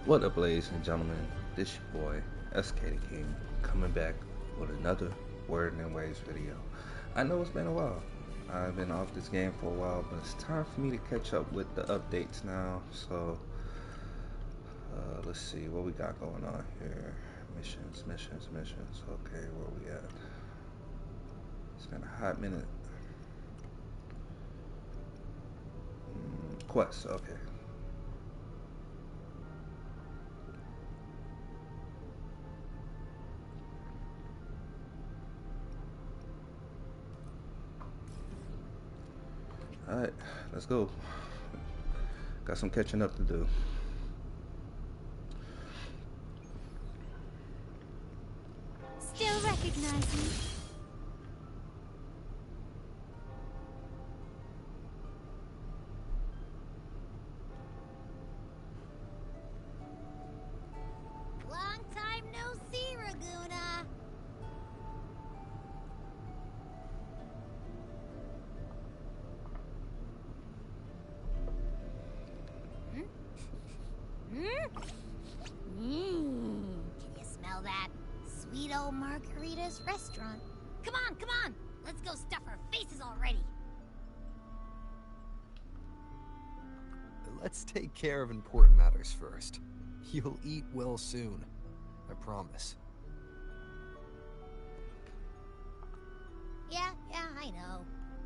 What up, ladies and gentlemen? This your boy, SK the King, coming back with another Word and Ways video. I know it's been a while. I've been off this game for a while, but it's time for me to catch up with the updates now. So, let's see what we got going on here. Missions. Okay, where we at? It's been a hot minute. Quests, okay. Alright, let's go. Got some catching up to do. Still recognize me? Long time no see, Raguna. Can you smell that? Sweet old Margarita's restaurant. Come on! Let's go stuff our faces already. Let's take care of important matters first. You'll eat well soon. I promise. Yeah, I know.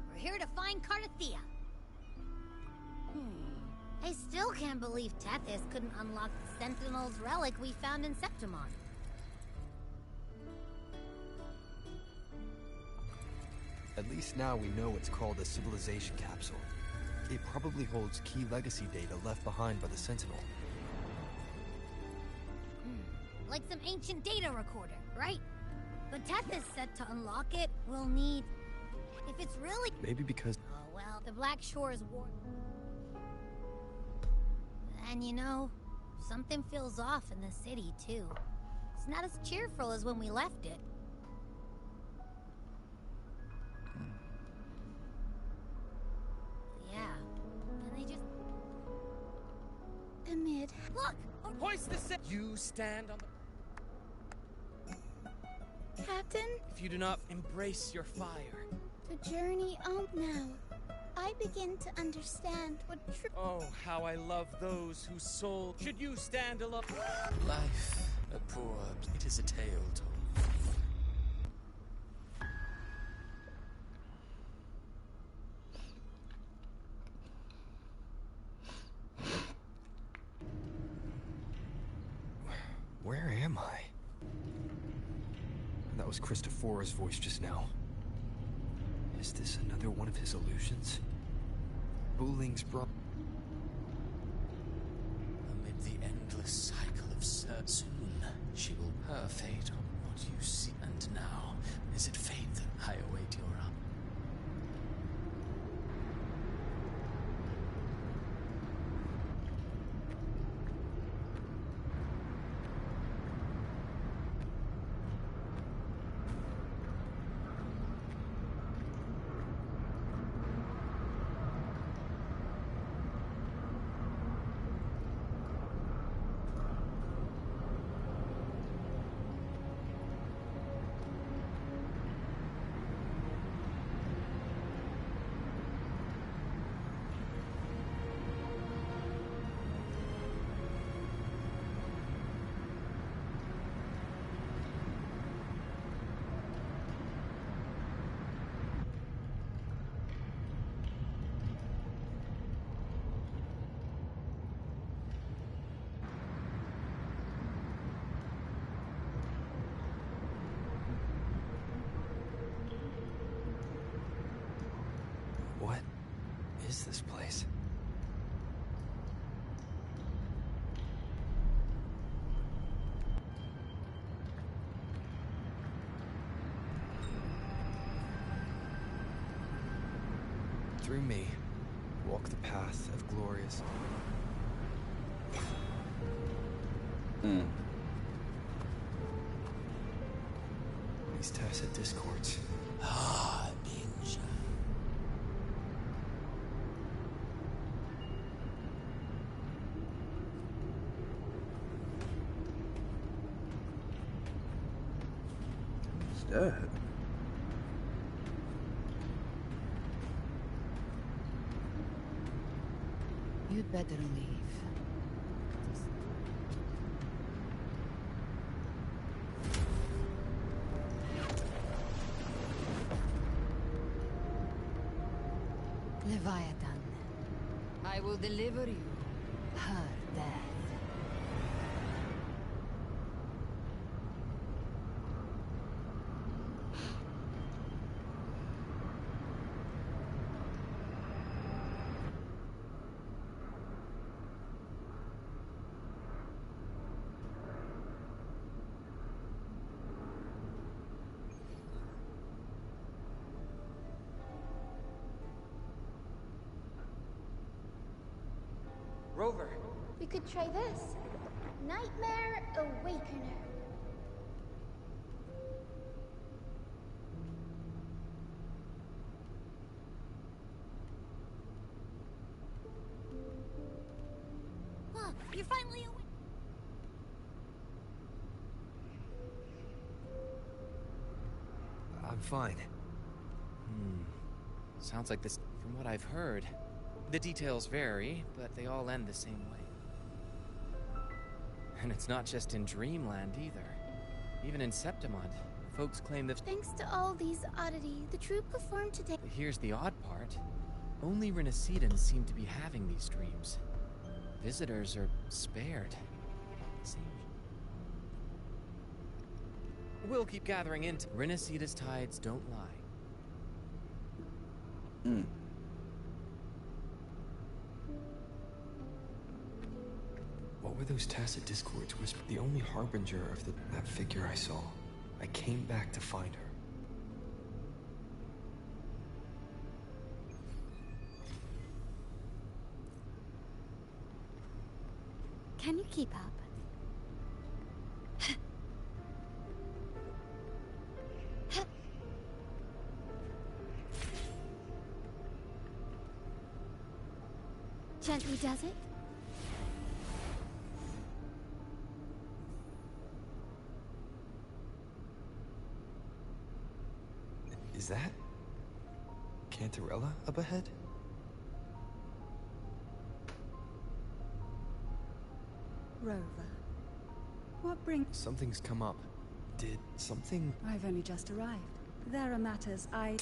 We're here to find Cardathea. I still can't believe Tethys couldn't unlock the Sentinel's relic we found in Septimon. At least now we know it's called a civilization capsule. It probably holds key legacy data left behind by the Sentinel. Like some ancient data recorder, right? But Tethys said to unlock it, we'll need... If it's really... Maybe because... Oh, well, the Black Shore is war... And you know, something feels off in the city, too. It's not as cheerful as when we left it. Yeah, and they just... Amid. Look! Hoist the sail! You stand on the... Captain, If you do not embrace your fire. the journey on now. I begin to understand what Oh, how I love those whose soul... Should you stand alone? Life, a poor, it is a tale told. Where am I? That was Christophora's voice just now. Is this another one of his illusions? Buling's brought... Amid the endless cycle of soon, she will her fate on what you see. And now, is it fate that I await your up? What is this place? Through me, walk the path of glorious. These tacit discords. Ah, binge. that? You'd better leave. Leviathan, I will deliver you her death. Rover. We could try this. Nightmare Awakener. Look, you're finally awake. I'm fine. Sounds like this, from what I've heard. The details vary, but they all end the same way. And it's not just in Dreamland either. Even in Septimund, folks claim that... Thanks to all these oddities, the troupe performed today. But here's the odd part. Only Renacidans seem to be having these dreams. Visitors are spared. Seems... We'll keep gathering into... Renacida's tides don't lie. What were those tacit discords whispered? The only harbinger of that figure I saw. I came back to find her. Can you keep up? Gently does it? Is that Cantarella up ahead? Rover, what brings... Something's come up. Did something... I've only just arrived. There are matters I...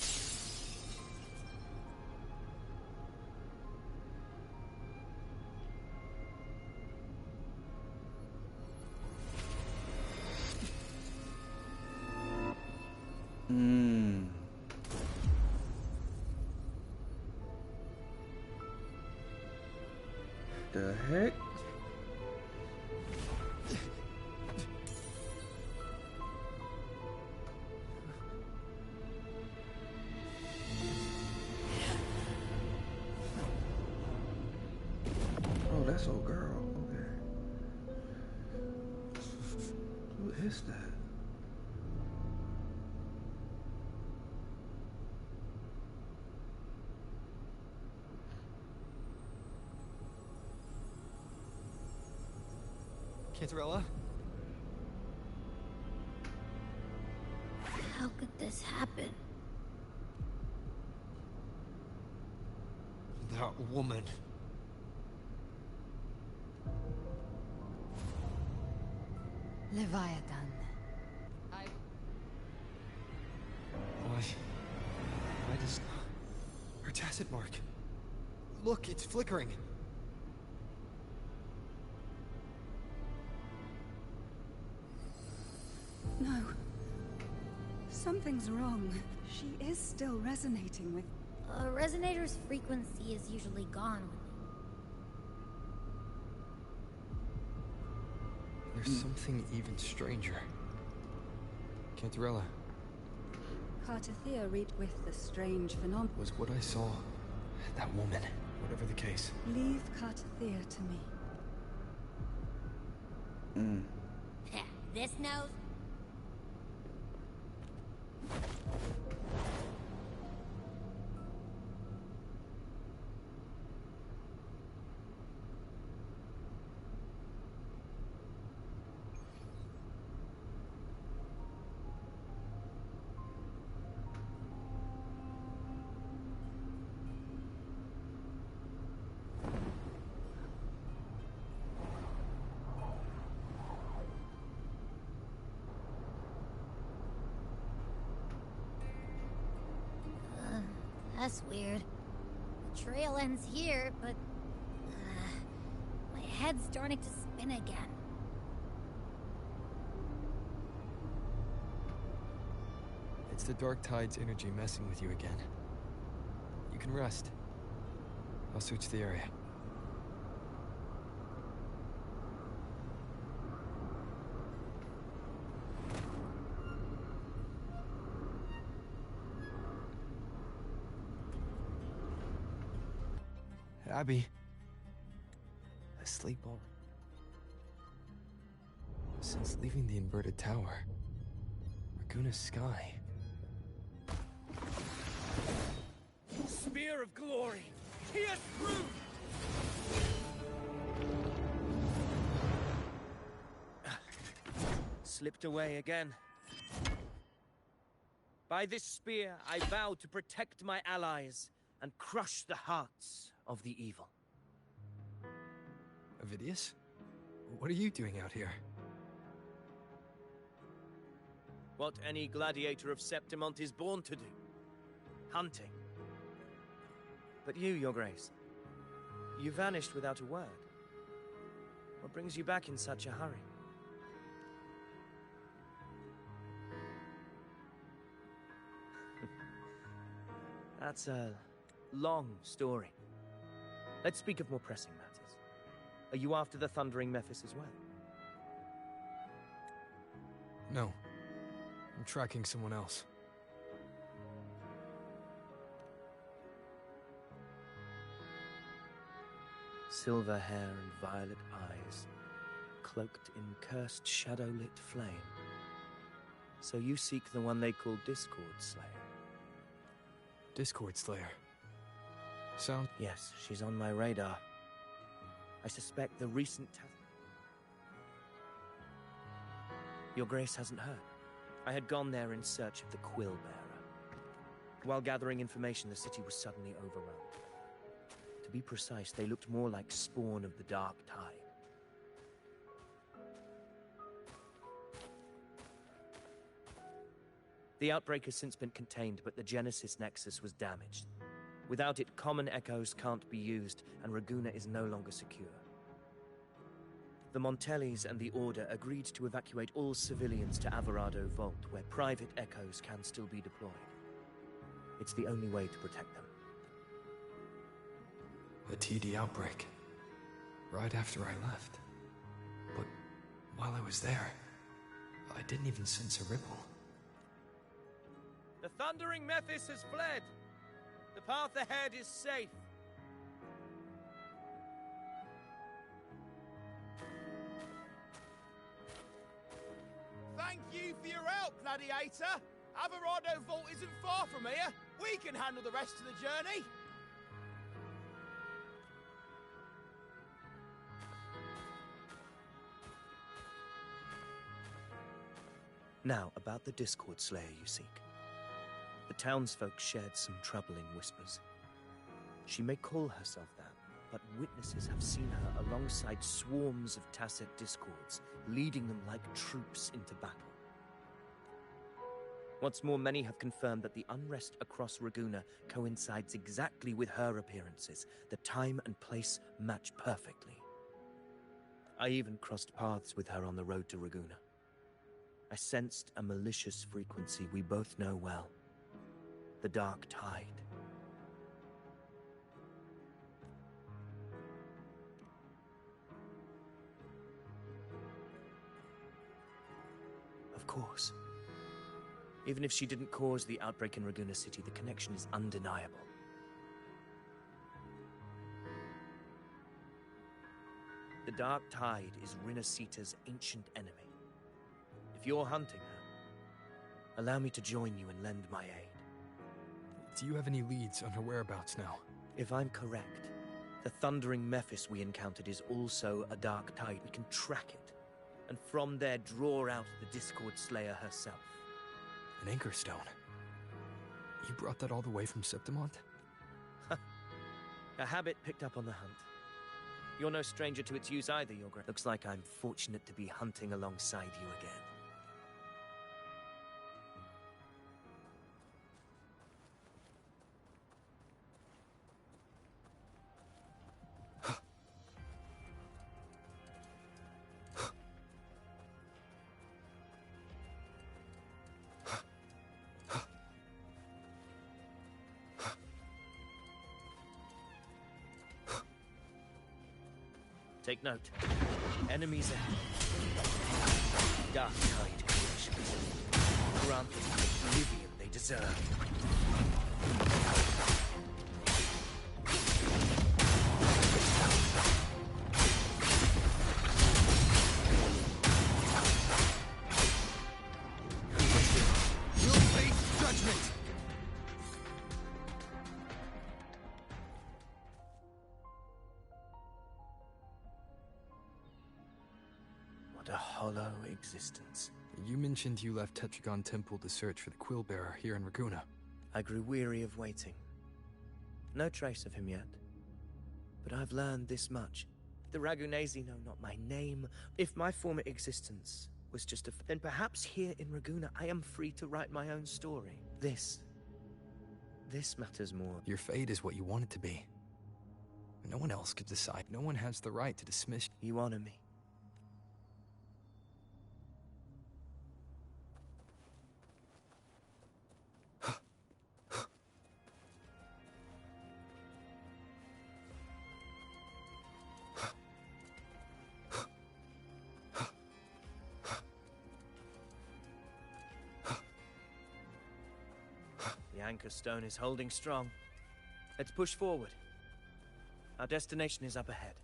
The heck? Oh, that's old girl. Okay. Who is that? Cantarella? How could this happen? That woman. Leviathan. Why does... Her tacit mark. Look, it's flickering. No. Something's wrong. She is still resonating with... A resonator's frequency is usually gone when There's something even stranger. Cantarella. Cartathea read with the strange phenomenon. Was what I saw that woman? Whatever the case. Leave Cartathea to me. this knows. less weird. The trail ends here, but... my head's starting to spin again. It's the Dark Tide's energy messing with you again. You can rest. I'll search the area. Abby. Asleep all... Since leaving the inverted tower. Raguna's sky. Spear of glory! Pierce through! Slipped away again. By this spear, I vow to protect my allies and crush the hearts of the evil. Avidius? What are you doing out here? What any gladiator of Septimont is born to do. Hunting. But you, Your Grace, you vanished without a word. What brings you back in such a hurry? That's a long story. Let's speak of more pressing matters. Are you after the Thundering Mephis as well? No. I'm tracking someone else. Silver hair and violet eyes, cloaked in cursed shadow-lit flame. So you seek the one they call Discord Slayer. Discord Slayer? Sound... Yes, she's on my radar. I suspect the recent... Your Grace hasn't heard. I had gone there in search of the Quill Bearer. While gathering information, the city was suddenly overrun. To be precise, they looked more like spawn of the Dark Tide. The outbreak has since been contained, but the Genesis Nexus was damaged. Without it, common echoes can't be used, and Raguna is no longer secure. The Montellis and the Order agreed to evacuate all civilians to Alvarado Vault, where private echoes can still be deployed. It's the only way to protect them. A TD outbreak. Right after I left. But while I was there, I didn't even sense a ripple. The Thundering Mephis has fled! The path ahead is safe. Thank you for your help, Gladiator! Alvarado Vault isn't far from here. We can handle the rest of the journey. Now, about the Discord Slayer you seek. The townsfolk shared some troubling whispers. She may call herself that, but witnesses have seen her alongside swarms of Tacet Discords, leading them like troops into battle. What's more, many have confirmed that the unrest across Raguna coincides exactly with her appearances. The time and place match perfectly. I even crossed paths with her on the road to Raguna. I sensed a malicious frequency we both know well. The Dark Tide. Of course. Even if she didn't cause the outbreak in Raguna City, the connection is undeniable. The Dark Tide is Rinasita's ancient enemy. If you're hunting her, allow me to join you and lend my aid. Do you have any leads on her whereabouts now? If I'm correct, the Thundering Mephis we encountered is also a Dark Tide. We can track it, and from there draw out the Discord Slayer herself. An anchor stone? You brought that all the way from Septimont? A habit picked up on the hunt. You're no stranger to its use either, Your Grace. Looks like I'm fortunate to be hunting alongside you again. Take note. Enemies ahead. Dark Tide creations. Grant them the oblivion they deserve. You'll face judgment! What a hollow existence. You mentioned you left Tetragon Temple to search for the Quill Bearer here in Raguna. I grew weary of waiting. No trace of him yet. But I've learned this much. The Ragunesi know not my name. If my former existence was just then perhaps here in Raguna I am free to write my own story. This matters more. Your fate is what you want it to be. No one else could decide. No one has the right to dismiss. You honor me. The anchor stone is holding strong. Let's push forward. Our destination is up ahead.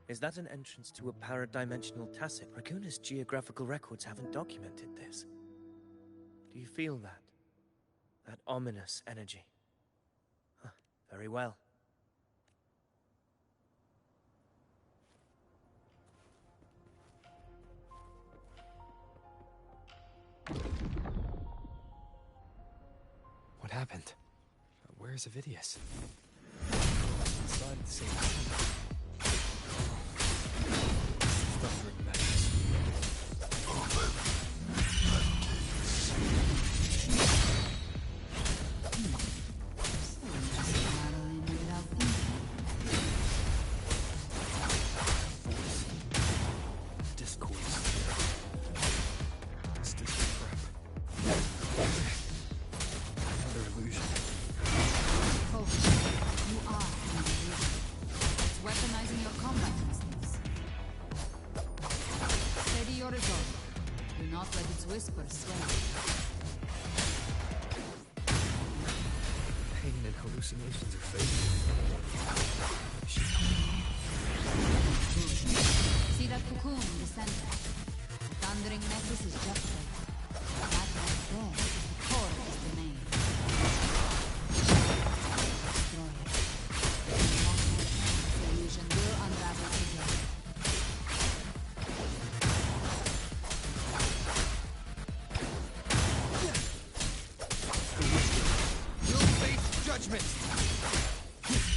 Is that an entrance to a paradimensional tacit? Raguna's geographical records haven't documented this. Do you feel that? That ominous energy? Huh, very well. What happened? Where's Avidius? Inside the same tunnel. Thundering madness. Discourse. This distant prep. Another illusion. Focus. You are an illusion. It's weaponizing your combat instincts. Steady your resolve. Do not let its whisper sway you. Pain and hallucinations are fading. See that cocoon in the center? The thundering necklace is just there. That right there is the core of this domain. Destroy it. The illusion will unravel together. You'll face judgment!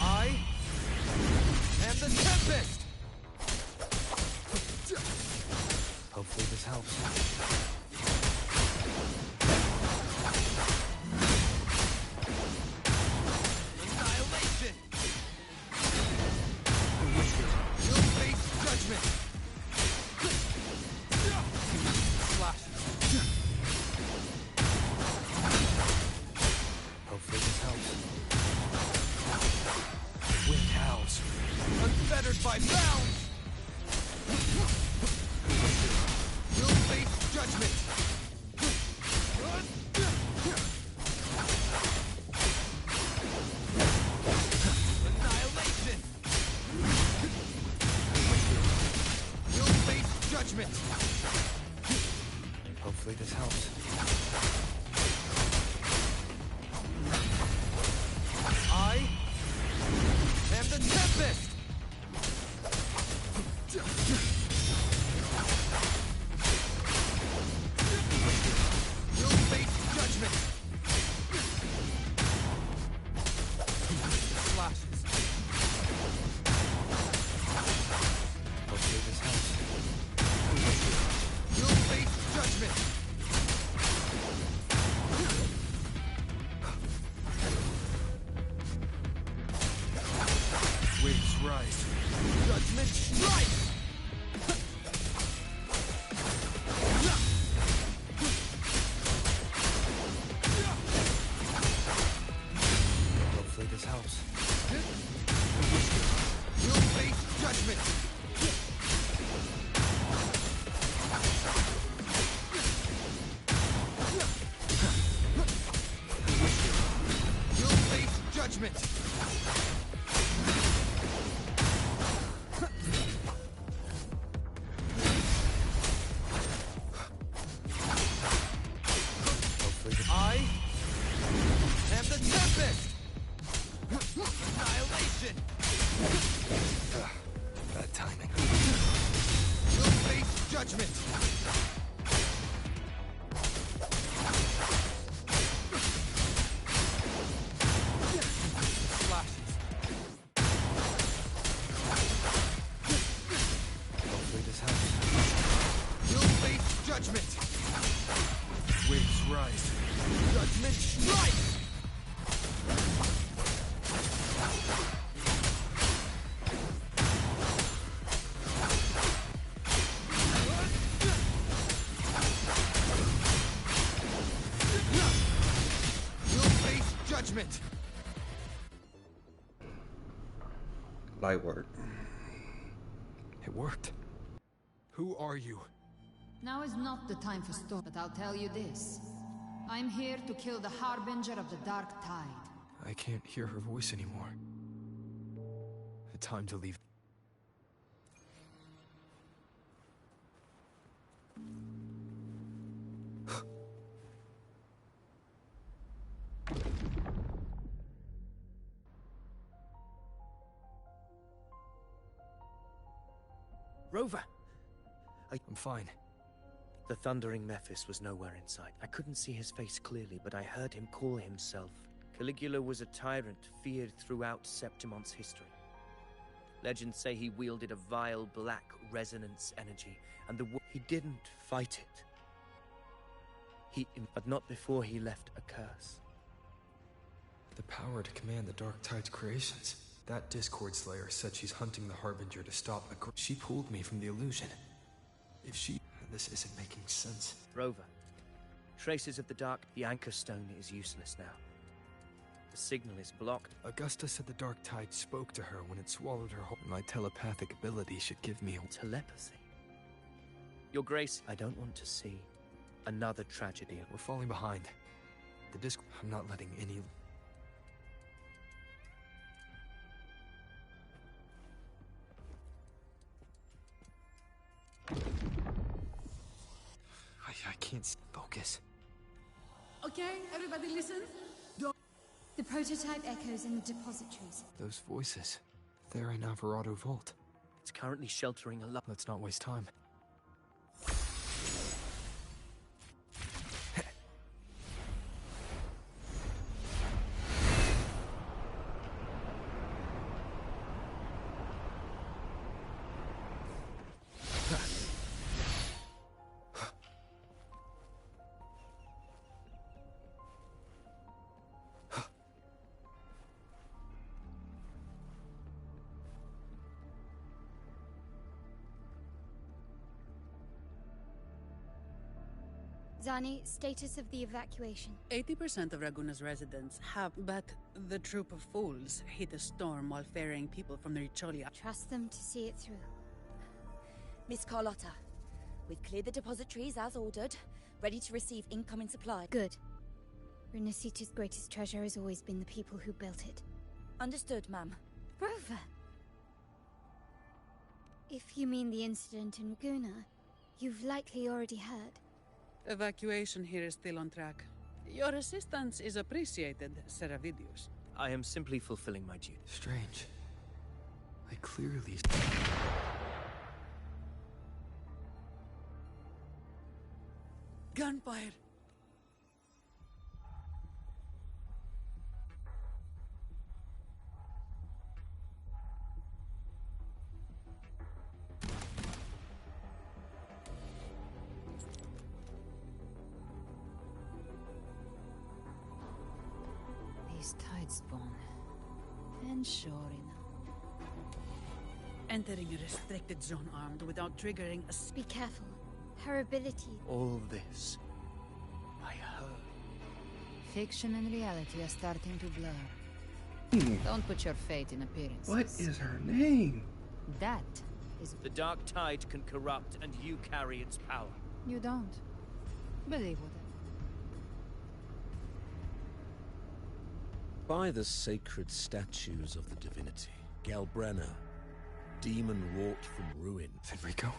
I am the Tempest! Hopefully this helps. Annihilation! You'll face judgment! Slash! Hopefully this helps. Wind howls. Unfettered by bounds! You'll face judgment! Annihilation! You'll face judgment! Hopefully this helps. I am the Tempest! You'll face judgment! Slashes. Hopefully this helps. You'll face judgment! Waves rise. Judgment strikes! judgment! You'll face judgment! Waves rise. Judgment strike! You'll face judgment! Light work. It worked. Who are you? Now is not the time for storm, but I'll tell you this. I'm here to kill the Harbinger of the Dark Tide. I can't hear her voice anymore. Time to leave. Rover! I'm fine. The thundering Mephis was nowhere in sight. I couldn't see his face clearly, but I heard him call himself. Caligula was a tyrant feared throughout Septimont's history. Legends say he wielded a vile black resonance energy, and he didn't fight it. But not before he left a curse. The power to command the Dark Tide's creations. That Discord Slayer said she's hunting the Harbinger to stop a she pulled me from the illusion. If she... This isn't making sense. Rover. Traces of the the anchor stone is useless now. The signal is blocked. Augusta said the Dark Tide spoke to her when it swallowed her whole. My telepathic ability should give me telepathy. Your Grace, I don't want to see another tragedy. We're falling behind. The disc... I'm not letting any... I can't focus. Okay, everybody listen. The prototype echoes in the depositories. Those voices. They're in Alvarado Vault. It's currently sheltering a lot. Let's not waste time. Zani, status of the evacuation. 80% of Raguna's residents have, but the troop of fools hit a storm while ferrying people from the Richolia. Trust them to see it through. Miss Carlotta, we've cleared the depositories as ordered, ready to receive incoming supply. Good. Renacita's greatest treasure has always been the people who built it. Understood, ma'am. Rover! If you mean the incident in Raguna, you've likely already heard. Evacuation here is still on track. Your assistance is appreciated, Seravidius. I am simply fulfilling my duty. Strange. I clearly... Gunfire! Tide spawn. And sure enough. Entering a restricted zone armed without triggering a... Be careful. Her ability... All this... I heard. Fiction and reality are starting to blur. Don't put your fate in appearances. What is her name? That is... The Dark Tide can corrupt, and you carry its power. You don't. Believe what? By the sacred statues of the divinity, Galbrena, demon wrought from ruin. Fenrico?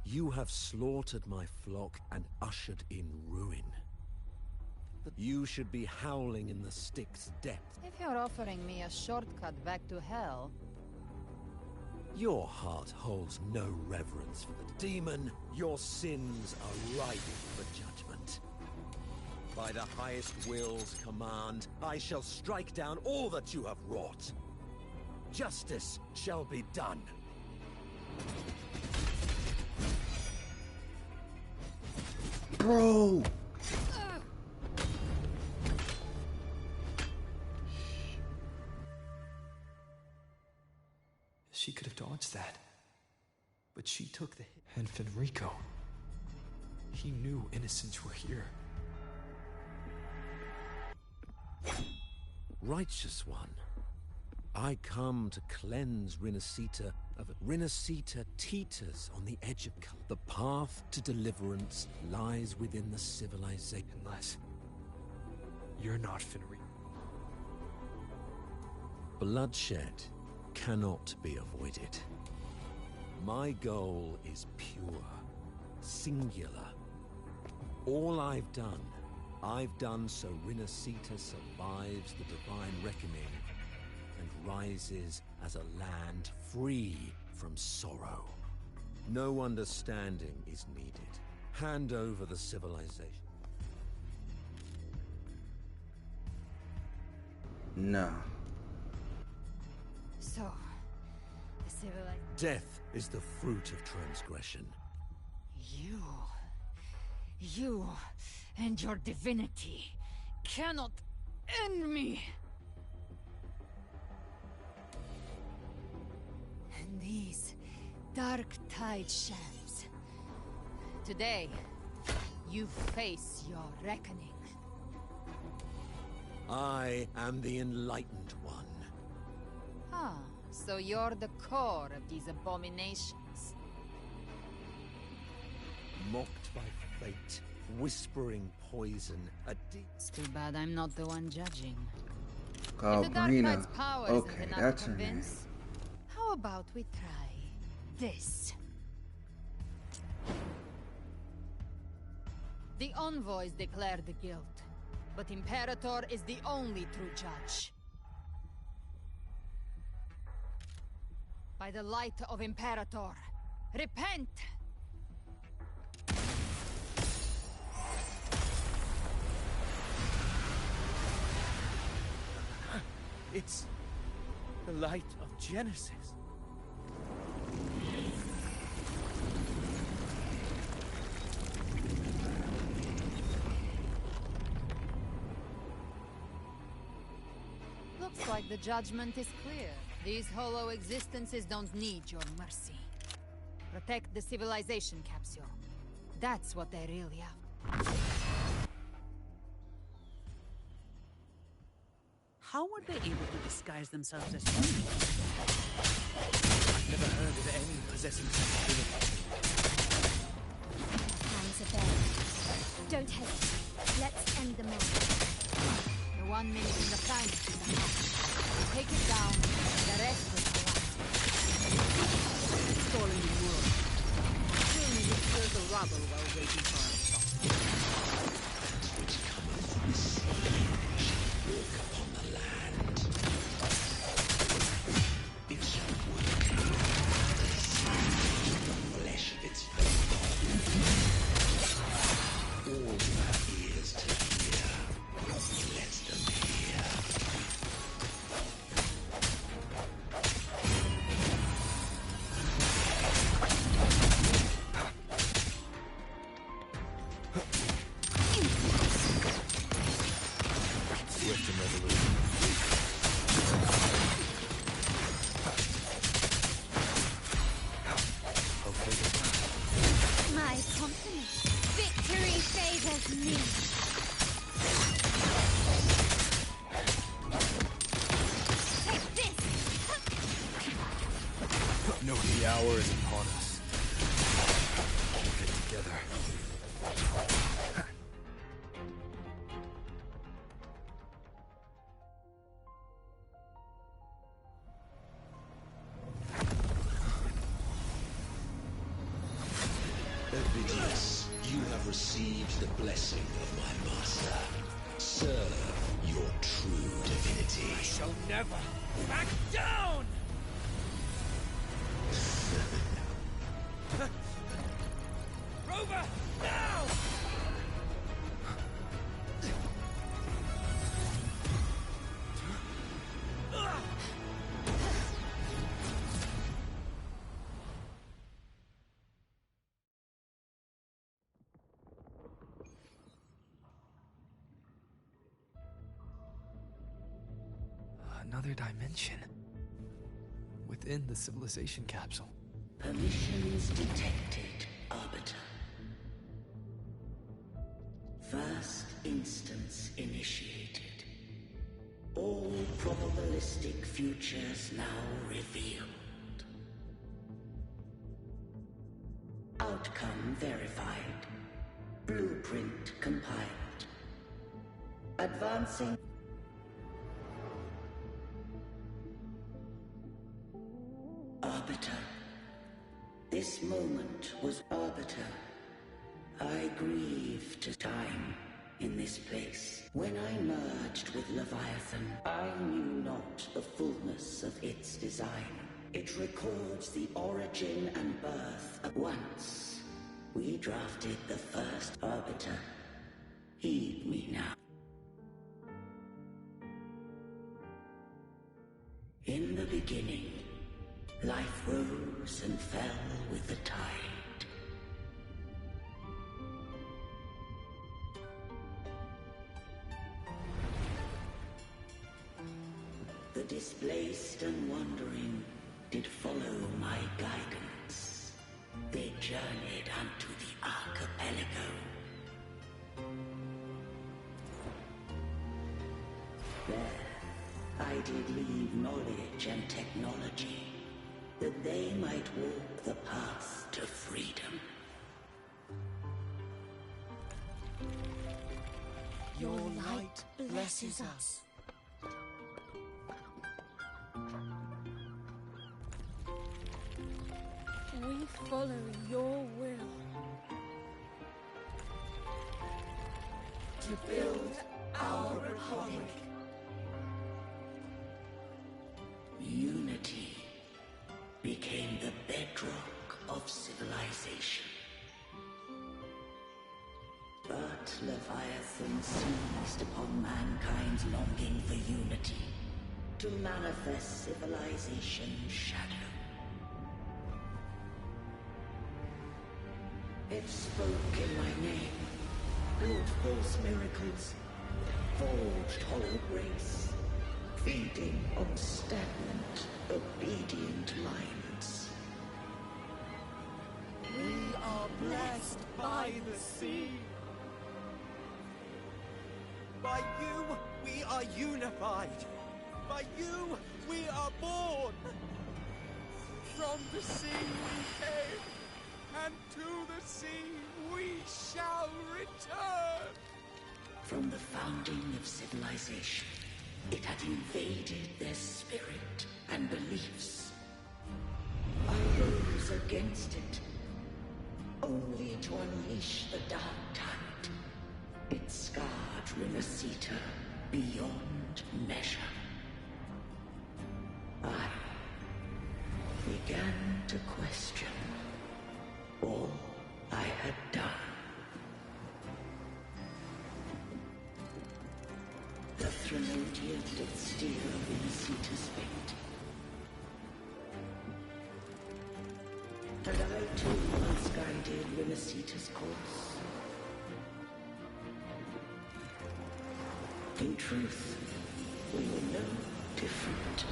You have slaughtered my flock and ushered in ruin. You should be howling in the Styx depths. If you're offering me a shortcut back to hell, Your heart holds no reverence for the demon. Your sins are ripe for judgment. By the highest will's command, I shall strike down all that you have wrought. Justice shall be done. Bro! She could have dodged that. But she took the hit. And Fenrico. He knew innocents were here. Righteous one, I come to cleanse Rinascita of it. Rinascita teeters on the edge of the path to deliverance lies within the civilization. Unless you're not Fenrico. Bloodshed cannot be avoided. My goal is pure, singular. All I've done so Rinascita survives the divine reckoning and rises as a land free from sorrow. No understanding is needed. Hand over the civilization. No. So, the civilization... Death is the fruit of transgression. You and your divinity cannot end me. And these dark tide shams. Today, you face your reckoning. I am the enlightened one. Ah, so you're the core of these abominations. Mocked by fate, whispering poison, a deep... It's too bad I'm not the one judging. Galbrena. If the Dark Knight's power Okay, isn't enough that's to her name. convince, how about we try this? The envoys declare the guilt, but Imperator is the only true judge. By the light of Imperator, repent! It's the light of Genesis. Looks like the judgment is clear. These hollow existences don't need your mercy. Protect the civilization capsule. That's what they really have. How were they able to disguise themselves as humans? I've never heard of any possessing such ability. Hands are bare. Don't hesitate. Let's end the match. The 1 minute in the finest is enough. Take it down, and the rest will collapse. Stolen the world. Soon we will clear the rubble while waiting for our stop. Which cometh from the sea shall walk upon the land. It shall work the flesh of its firstborn. All who have ears to hear, let them hear. Western Revolution. My confidence. Victory favors me. Take this. No, the hour is upon us. We'll get together. Ovidius, you have received the blessing of my master. Serve your true divinity. I shall never back down! another dimension. Within the civilization capsule. Permissions detected, Arbiter. First instance initiated. All probabilistic futures now revealed. Outcome verified. Blueprint compiled. Advancing. Arbiter. This moment was Arbiter. I grieve to time in this place. When I merged with Leviathan, I knew not the fullness of its design. It records the origin and birth at once. We drafted the first Arbiter. Heed me now. In the beginning, life rose and fell with the tide. The displaced and wandering did follow my guidance. They journeyed unto the archipelago. There, I did leave knowledge and technology, that they might walk the path to freedom. Your light blesses us. We follow your will. To build our republic. Unity became the bedrock of civilization. But Leviathan seized upon mankind's longing for unity to manifest civilization's shadow. It spoke in my name, wrought false miracles, forged whole grace, feeding on stagnant, obedient minds. We are blessed by the sea. By you, we are unified. By you, we are born. From the sea we came, and to the sea we shall return. From the founding of civilization, it had invaded their spirit and beliefs. I rose against it, only to unleash the dark tide. It scarred Rimacita beyond measure. I began to question all I had done. The Threnodian did steer Rimacita's fate. And I too once guided Rimacita's course. In truth, we were no different.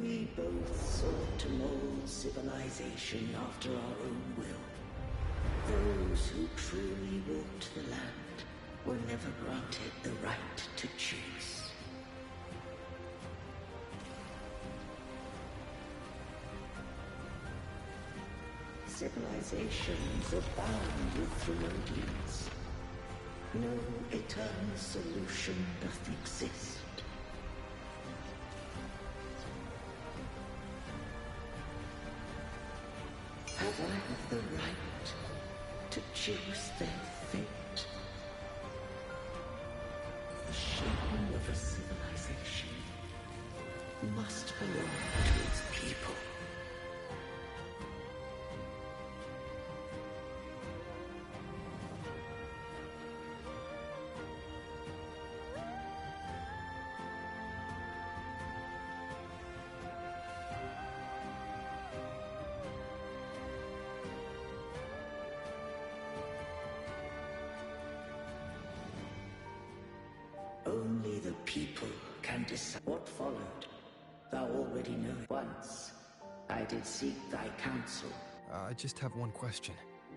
We both sought to mold civilization after our own will. Those who truly walked the land were never granted the right to choose. Civilizations abound with Thermodians. No eternal solution doth exist. Have I the right to choose their fate? The shaping of a civilization must belong to its people. Only the people can decide what followed. Thou already know. Once, I did seek thy counsel. I just have one question.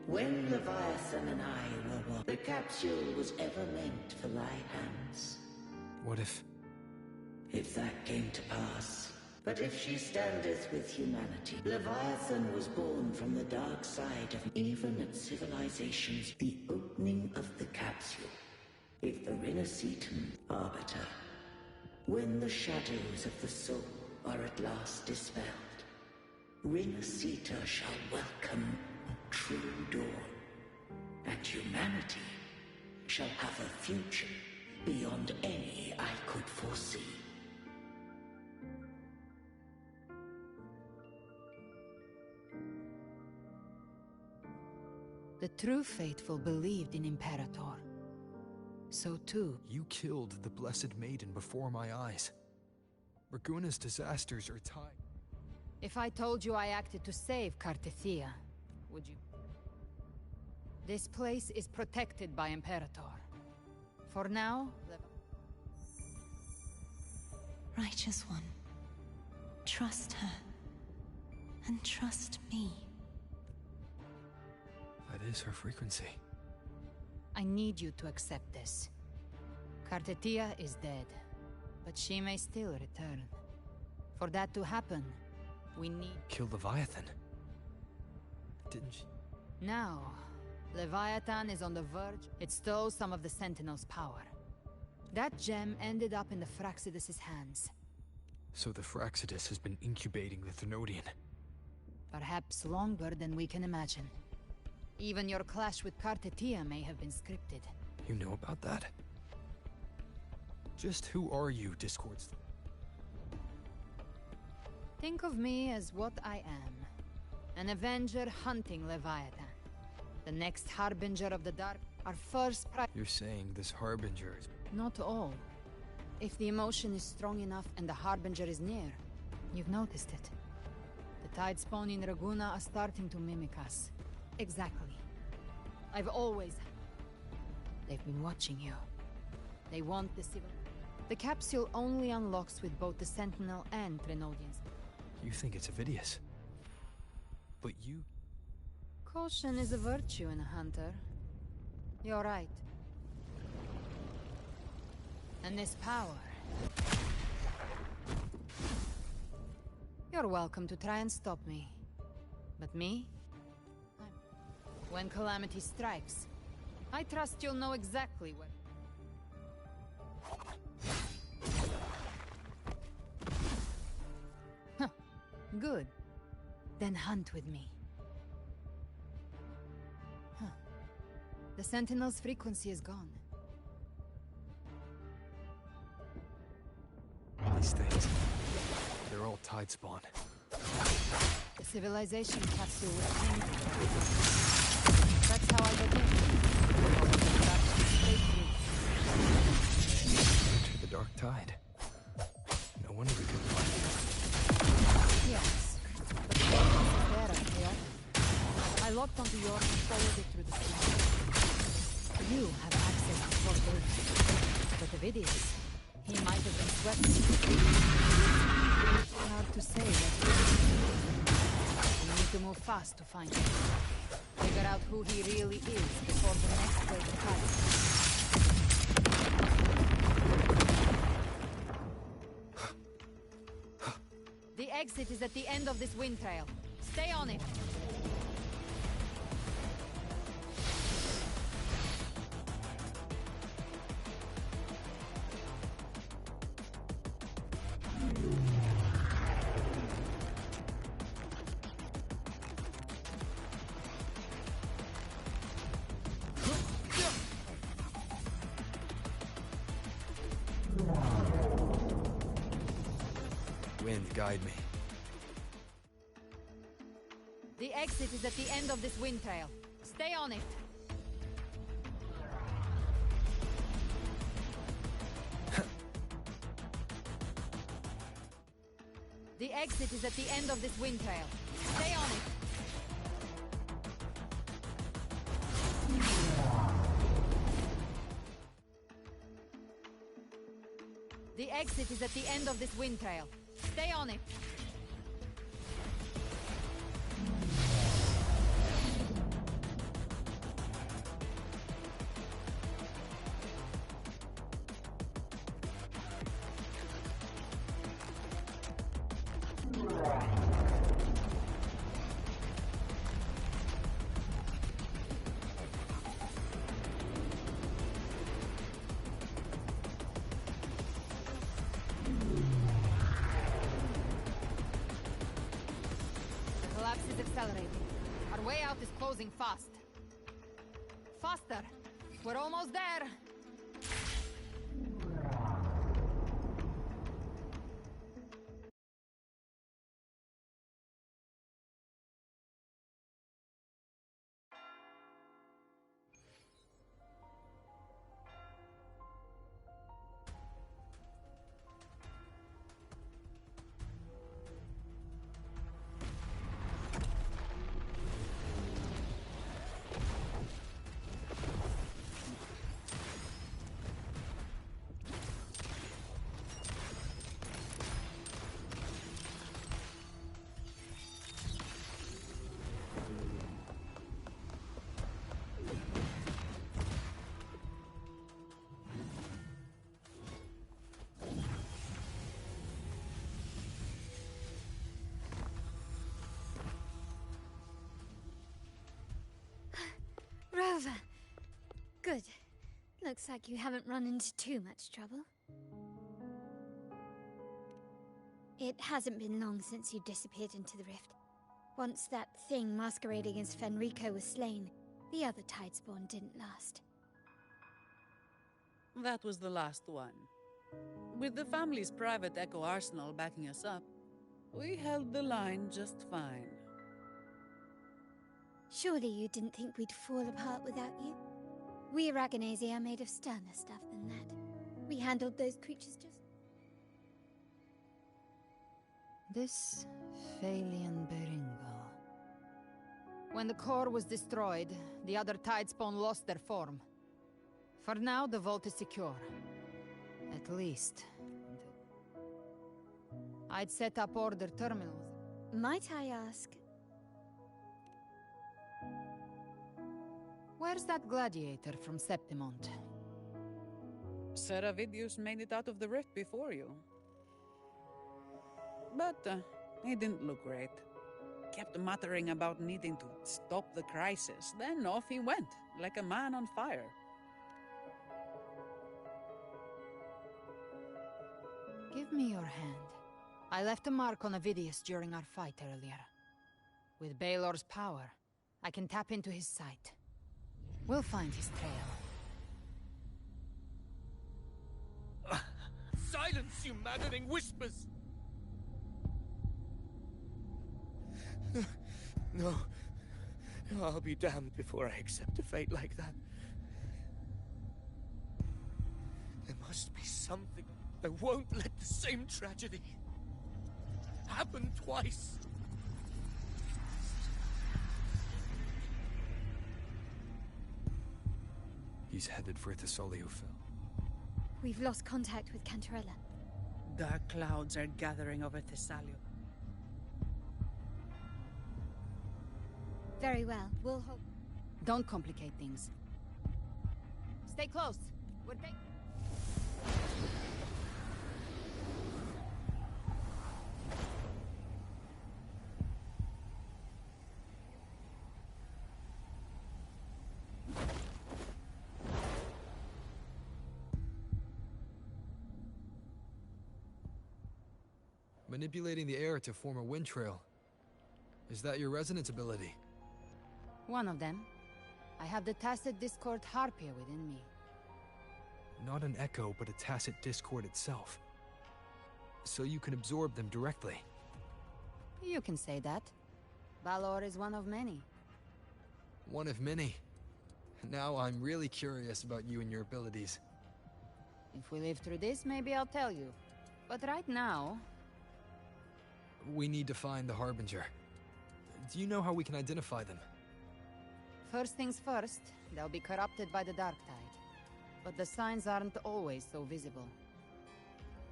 When Leviathan and I were one, the capsule was ever meant for thy hands. What if... If that came to pass. But if she standeth with humanity, Leviathan was born from the dark side of even at civilizations, the opening of the capsule. If the Renacetan arbiter, when the shadows of the soul are at last dispelled, Renacita shall welcome a true dawn, and humanity shall have a future beyond any I could foresee. The true faithful believed in Imperator. So too... You killed the Blessed Maiden before my eyes. Raguna's disasters are tied. If I told you I acted to save Cartethia, would you? This place is protected by Imperator. For now, Righteous One, trust her. And trust me. That is her frequency. I need you to accept this. Cartethia is dead, but she may still return. For that to happen, we need... Kill Leviathan? Didn't she? Now, Leviathan is on the verge. It stole some of the Sentinel's power. That gem ended up in the Fraxidus' hands. So the Fraxidus has been incubating the Thenodian. Perhaps longer than we can imagine. Even your clash with Cartethia may have been scripted. You know about that? Just who are you, Discord's? Think of me as what I am. An Avenger hunting Leviathan. The next Harbinger of the Dark, our first prize. You're saying this Harbinger is... Not all. If the emotion is strong enough and the Harbinger is near, you've noticed it. The Tidespawn in Raguna are starting to mimic us. Exactly. I've always... They've been watching you. They want the civil... The capsule only unlocks with both the Sentinel and Thenodians. You think it's Avidius. But you... Caution is a virtue in a hunter. You're right. And this power... You're welcome to try and stop me. But me? When calamity strikes, I trust you'll know exactly where... Huh. Good. Then hunt with me. Huh. The Sentinel's frequency is gone. These things... They're all Tidespawn. The civilization capsule was painted. That's how I got in. Enter the Dark Tide. No wonder we couldn't find it. Yes, but the entrance is there at the open. I locked onto yours and followed it through the sky. You have access to Fort. But Avidius, he might have been swept. It's hard to say what we need to move fast to find him. Figure out who he really is before the next wave of fights. The exit is at the end of this wind trail. Stay on it. Wind, guide me. The exit is at the end of this wind trail. Stay on it. The exit is at the end of this wind trail. Stay on it. exit is at the end of this wind trail. Stay on it. Accelerating. Our way out is closing fast. Faster! We're almost there! Rover. Good. Looks like you haven't run into too much trouble. It hasn't been long since you disappeared into the rift. Once that thing masquerading as Fenrico was slain, the other Tidespawn didn't last. That was the last one. With the family's private Echo arsenal backing us up, we held the line just fine. Surely you didn't think we'd fall apart without you? We Aragonese are made of sterner stuff than that. We handled those creatures just... This Phalian Beringal. When the core was destroyed, the other Tidespawn lost their form. For now, the vault is secure. At least. I'd set up order terminals. Might I ask... Where's that gladiator from Septimont? Seravidius made it out of the rift before you. But he didn't look great. Kept muttering about needing to stop the crisis, then off he went, like a man on fire. Give me your hand. I left a mark on Avidius during our fight earlier. With Baelor's power, I can tap into his sight. We'll find his trail. Silence, you maddening whispers! No. I'll be damned before I accept a fate like that. There must be something. I won't let the same tragedy happen twice. He's headed for Thessaliofil. We've lost contact with Cantarella. Dark clouds are gathering over Thessalia. Very well. We'll hope... Don't complicate things. Stay close. We're taking... Manipulating the air to form a wind trail. Is that your resonance ability? One of them. I have the tacit discord Harpia within me. Not an echo, but a tacit discord itself. So you can absorb them directly. You can say that. Balor is one of many. One of many. Now I'm really curious about you and your abilities. If we live through this, maybe I'll tell you. But right now... We need to find the Harbinger. Do you know how we can identify them? First things first, they'll be corrupted by the Dark Tide. But the signs aren't always so visible.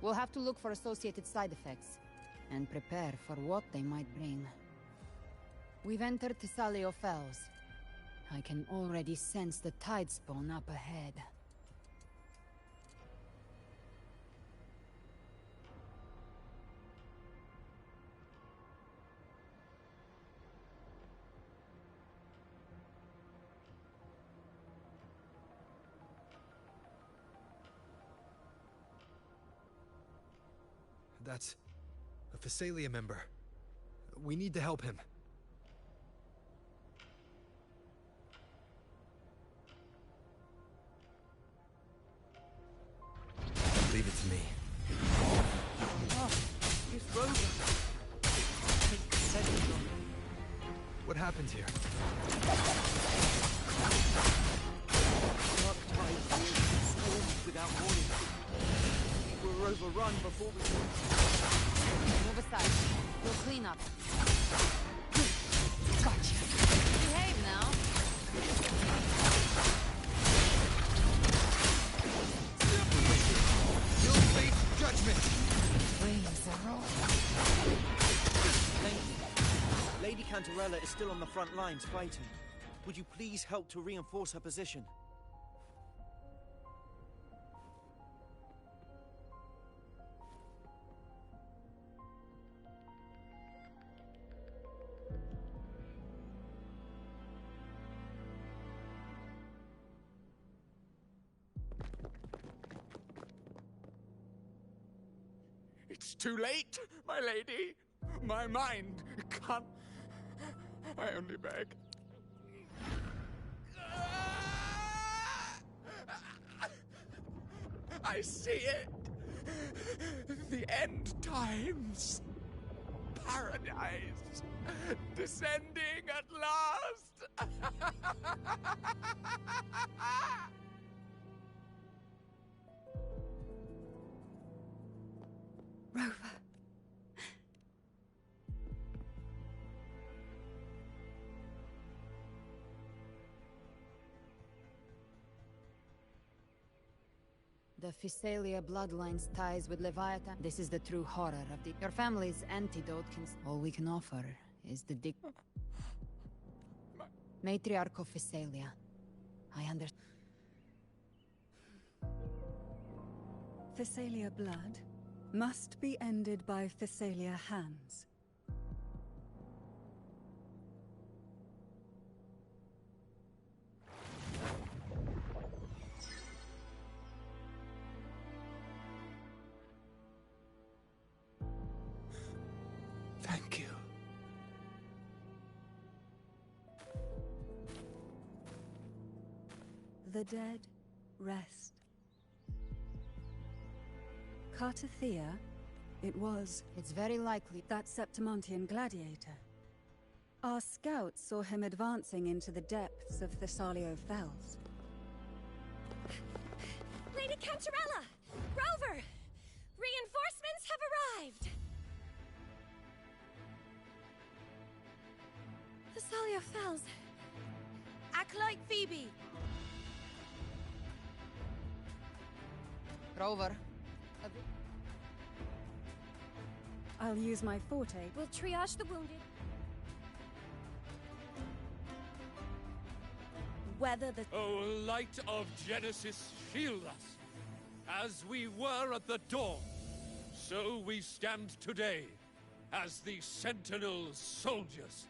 We'll have to look for associated side effects, and prepare for what they might bring. We've entered Thessalio Fells. I can already sense the Tidespawn up ahead. That's a Thessalia member. We need to help him. Leave it to me. Oh, it's Rover. What happened here? Dark tide stormed without warning. We were overrun before we could. Move aside. We'll clean up. Gotcha. Behave now. You'll face judgment! Waves are rolling. Thank you. Lady Cantarella is still on the front lines fighting. Would you please help to reinforce her position? It's too late, my lady. My mind can't. I only beg. I see it. The end times. Paradise. Descending at last. Rover. The Thessalia bloodline's ties with Leviathan. This is the true horror of the... Your family's antidote can... All we can offer is the Matriarch of Thessalia. I understand. Thessalia blood must be ended by Thessalia hands. Thank you. The dead rest. Cartathea, it was... It's very likely... that Septimontian gladiator. Our scouts saw him advancing into the depths of Thessalio Fells. Lady Cantarella! Rover! Reinforcements have arrived! Thessalio Fells. Acolyte Phoebe! Rover. I'll use my forte. We'll triage the wounded. Whether the... O light of Genesis, shield us! As we were at the dawn, so we stand today, as the Sentinel soldiers.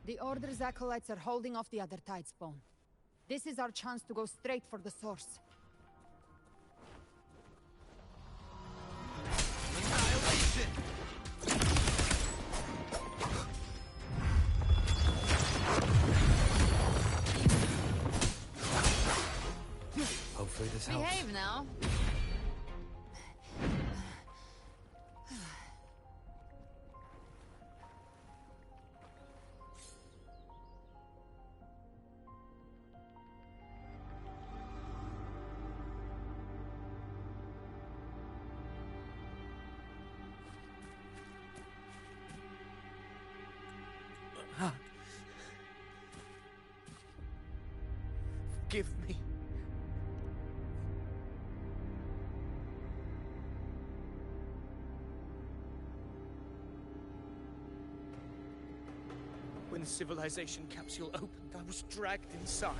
The Order's acolytes are holding off the other Tidespawn. This is our chance to go straight for the source. Annihilation! Hopefully this helps. Behave now. forgive me. When the civilization capsule opened, I was dragged inside.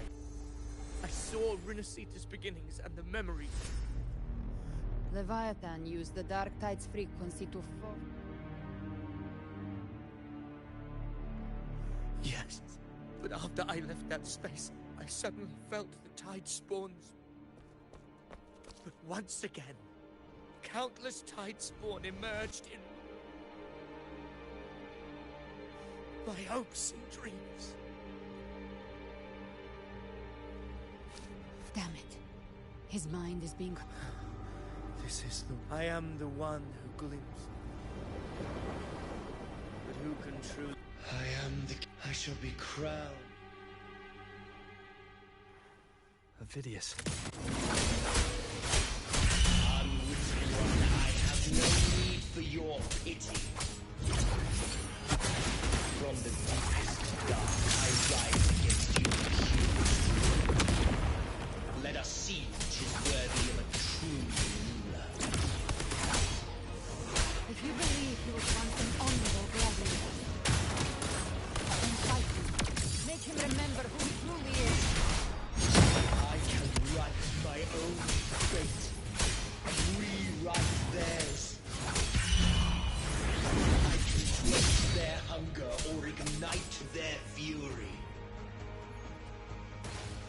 I saw Rinasita's beginnings and the memories. Leviathan used the Dark Tide's frequency to fall. Yes, but after I left that space, I suddenly felt the tide spawns. But once again, countless tide spawn emerged in my hopes and dreams. Damn it. His mind is being... This is the... I am the one who glimpsed. But who can truly... I am the... I shall be crowned. Avidius. Unwitting one, I have no need for your pity. From the deepest dark, I rise against you, accused. Let us see which is worthy of a true ruler. If you believe he was once an honorable gladiator, then fight him. Make him remember who he truly is. I can write my own fate and rewrite theirs. I can quench their hunger or ignite their fury.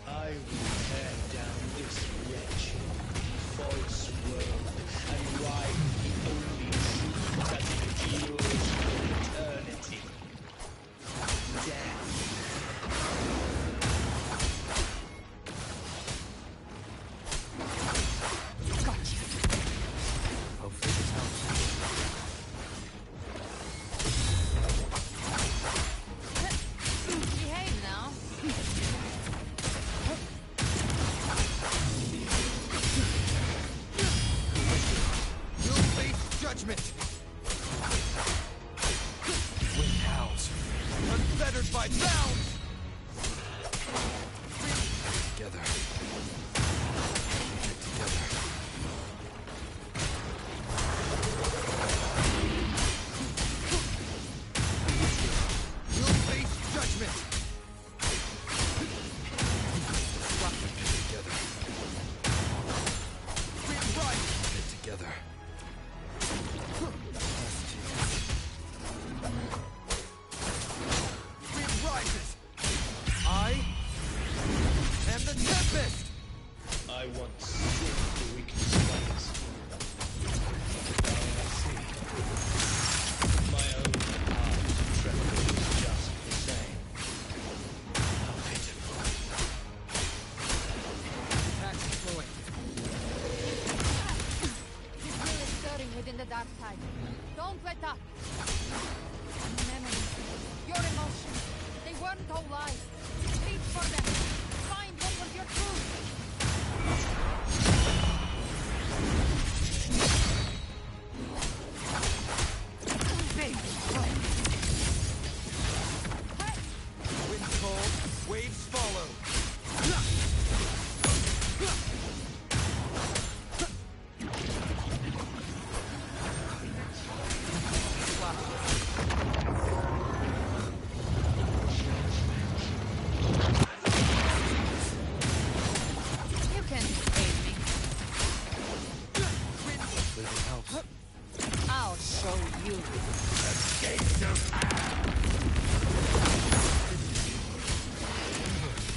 I will tear down this wretched, false world and ride the only truth that endures for eternity. Death. Gotcha. Hopefully this helps. Behave now. You'll face judgment. Wind howls. Unfettered by bounds. Together. Together. You'll face judgment. Together. Wind right. Together. Wind rises. I am the tempest. I once sinned the weakness of others. Now I see. My own heart trembles just the same. How pitiful. That's flowing. His will is stirring within the dark tide. Don't let up. Memories, your emotions, they weren't all lies. Reach for them. Find what was your truth. Wind cold, waves follow. You can escape me. Hopefully this helps. I'll show you.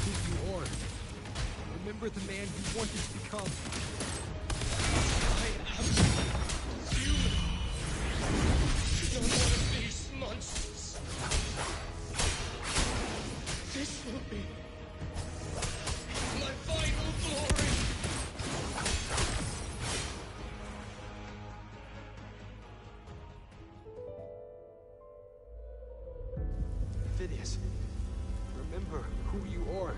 Who you are. Remember the man you wanted to become. I am human. Not one of these monsters. This will be my final glory. Avidius. Remember who you are.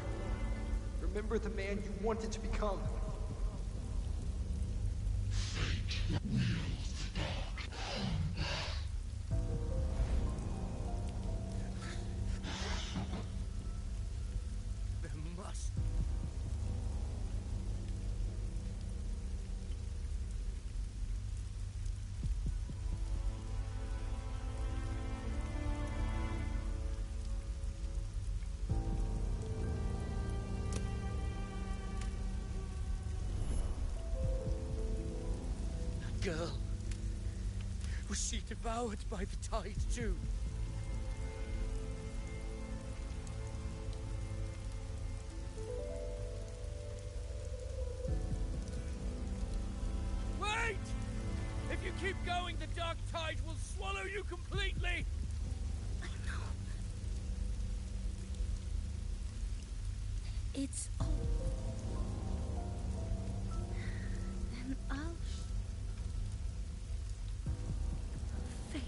Remember the man you wanted to become. There must girl. Was she devoured by the tide too? Wait! If you keep going, the dark tide will swallow you completely! I know. It's all... Then I'll... Fate.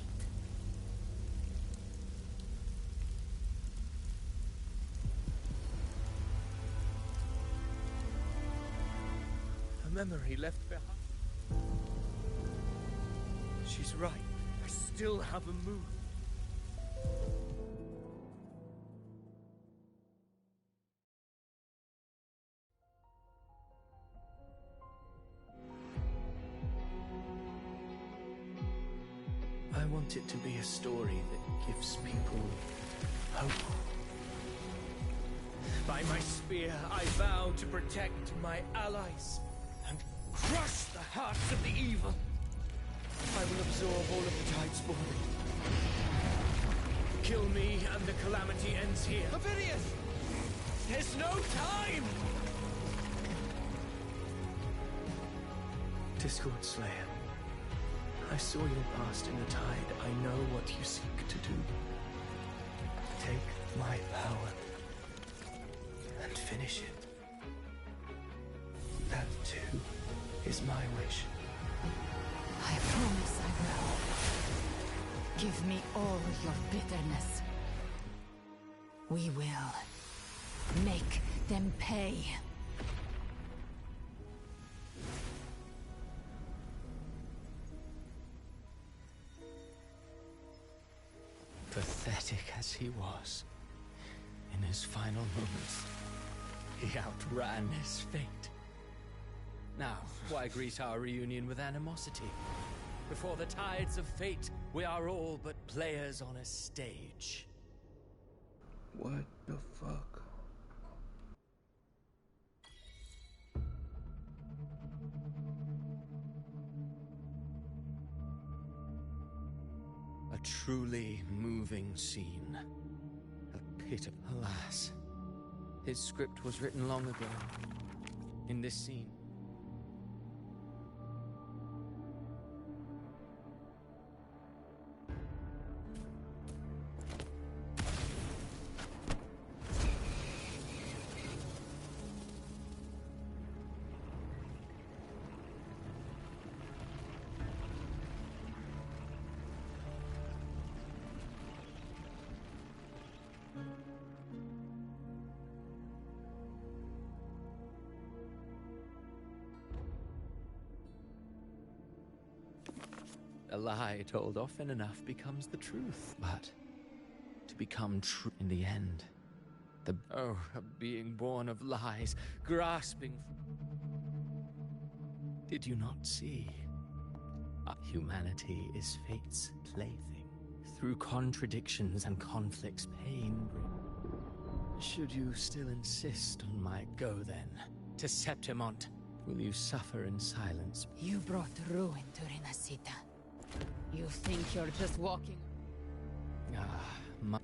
A memory left behind. She's right. I still have a move. I want it to be a story that gives people hope. By my spear, I vow to protect my allies and crush the hearts of the evil. I will absorb all of the Tidespawn. Kill me and the calamity ends here. Ovidius! There's no time! Discord Slayer, I saw your past in the tide. I know what you seek to do. Take my power and finish it. That too is my wish. I promise I will. Give me all your bitterness. We will make them pay. Pathetic as he was, in his final moments, he outran his fate. Now, why greet our reunion with animosity? Before the tides of fate, we are all but players on a stage. What the fuck? A truly moving scene. A pit of... Alas, his script was written long ago. In this scene. A lie told often enough becomes the truth. But to become true in the end, being born of lies, grasping. Did you not see? Humanity is fate's plaything. Through contradictions and conflicts, pain brings. Should you still insist on my go then, to Septimont, will you suffer in silence? You brought ruin to Renacita. You think you're just walking...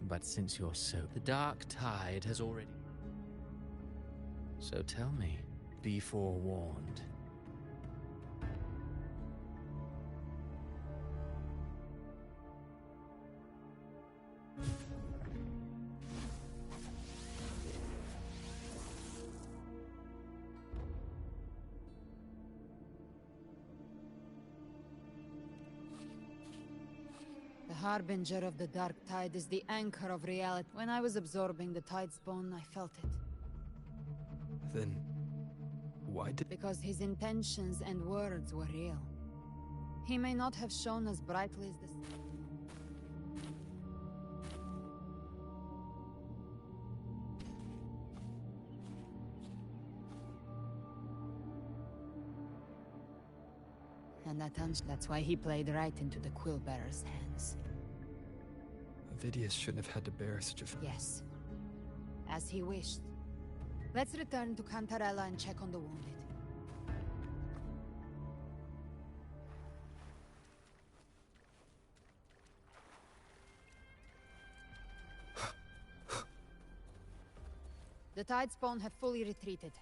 But since you're so... The dark tide has already... So tell me, be forewarned. The harbinger of the dark tide is the anchor of reality. When I was absorbing the Tidespawn, I felt it. Then... why did... Because his intentions and words were real. He may not have shone as brightly as the... And that's why he played right into the Quillbearer's hands. Vidius shouldn't have had to bear such a... Yes. As he wished. Let's return to Cantarella and check on the wounded. The Tidespawn have fully retreated.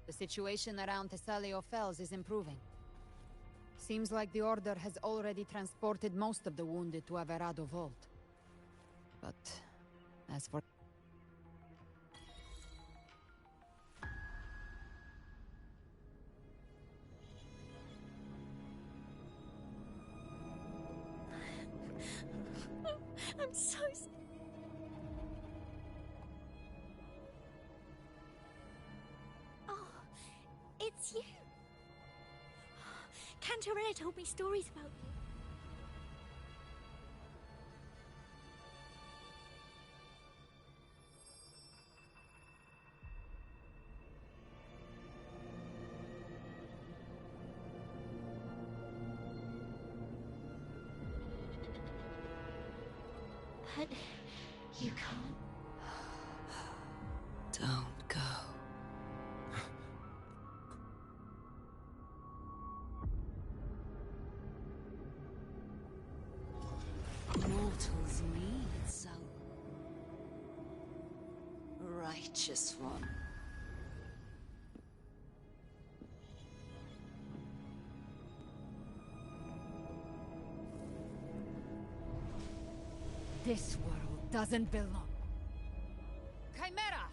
The situation around Thessalio Fells is improving. Seems like the Order has already transported most of the wounded to Averado Vault. But as for... I'm so Oh, it's you. Cantarella told me stories about you. But you can't. Don't go. Mortals need some righteous one. This world doesn't belong. Chimera!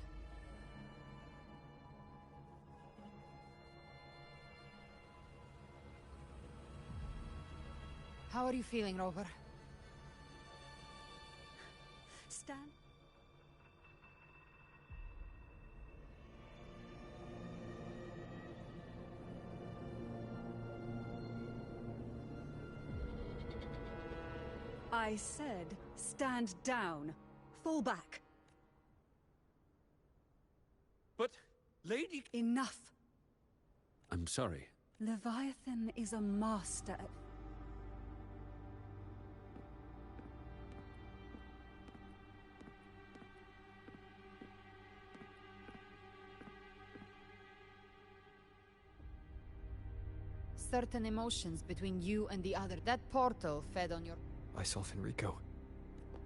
How are you feeling, Rover? Stan? I said, stand down. Fall back. But, Lady... Enough. I'm sorry. Leviathan is a master at... Certain emotions between you and the other. That portal fed on your... I saw Fenrico.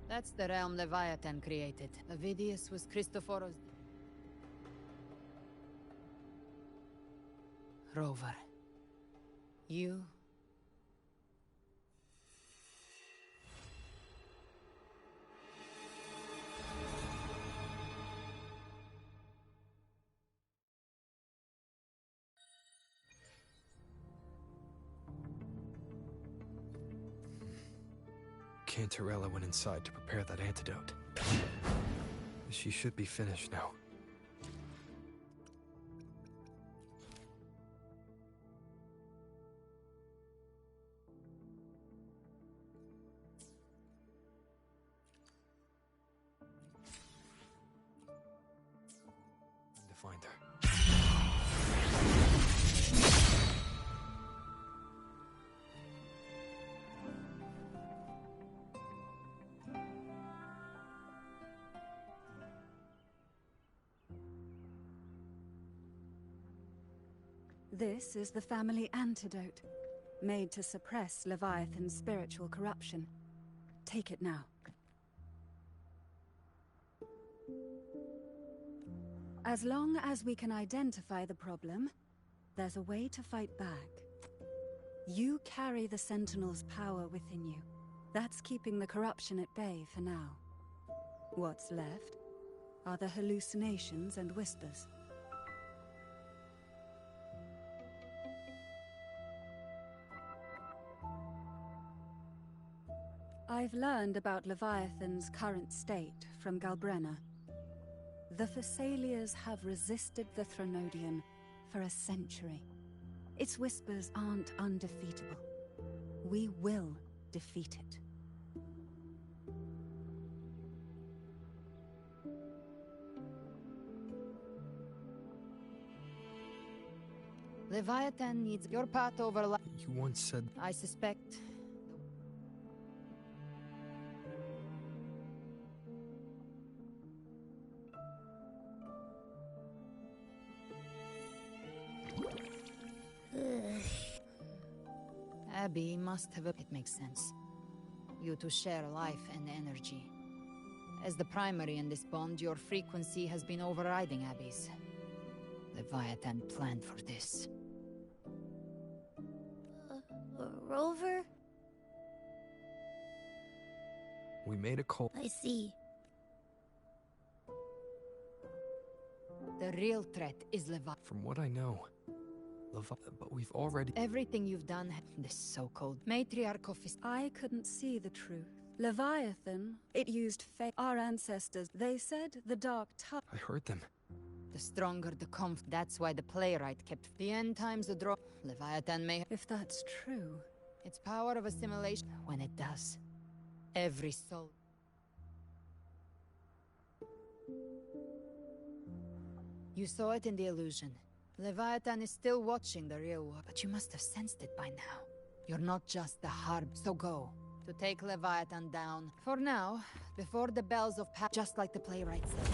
That's the realm Leviathan created. Avidius was Christophoros... Rover. You... Cantarella went inside to prepare that antidote. She should be finished now. Need to find her. This is the family antidote, made to suppress Leviathan's spiritual corruption. Take it now. As long as we can identify the problem, there's a way to fight back. You carry the Sentinel's power within you. That's keeping the corruption at bay for now. What's left are the hallucinations and whispers. I've learned about Leviathan's current state from Galbrena. The Thessalians have resisted the Thronodian for a century. Its whispers aren't undefeatable. We will defeat it. Leviathan needs your path over... You once said... I suspect... Abby must have... It makes sense. You two share life and energy. As the primary in this bond, your frequency has been overriding Abby's. Leviathan planned for this. Rover? We made a call. I see. The real threat is Leviathan. From what I know, but we've already... Everything you've done, this so-called matriarch of... I couldn't see the truth. Leviathan, it used fate. Our ancestors, they said the dark tide. I heard them. The stronger the that's why the playwright kept... The end times the draw... Leviathan may... If that's true... Its power of assimilation... When it does, every soul... You saw it in the illusion. Leviathan is still watching the real war, but you must have sensed it by now. You're not just the Harb, so go. To take Leviathan down. For now, before the bells of just like the playwright said.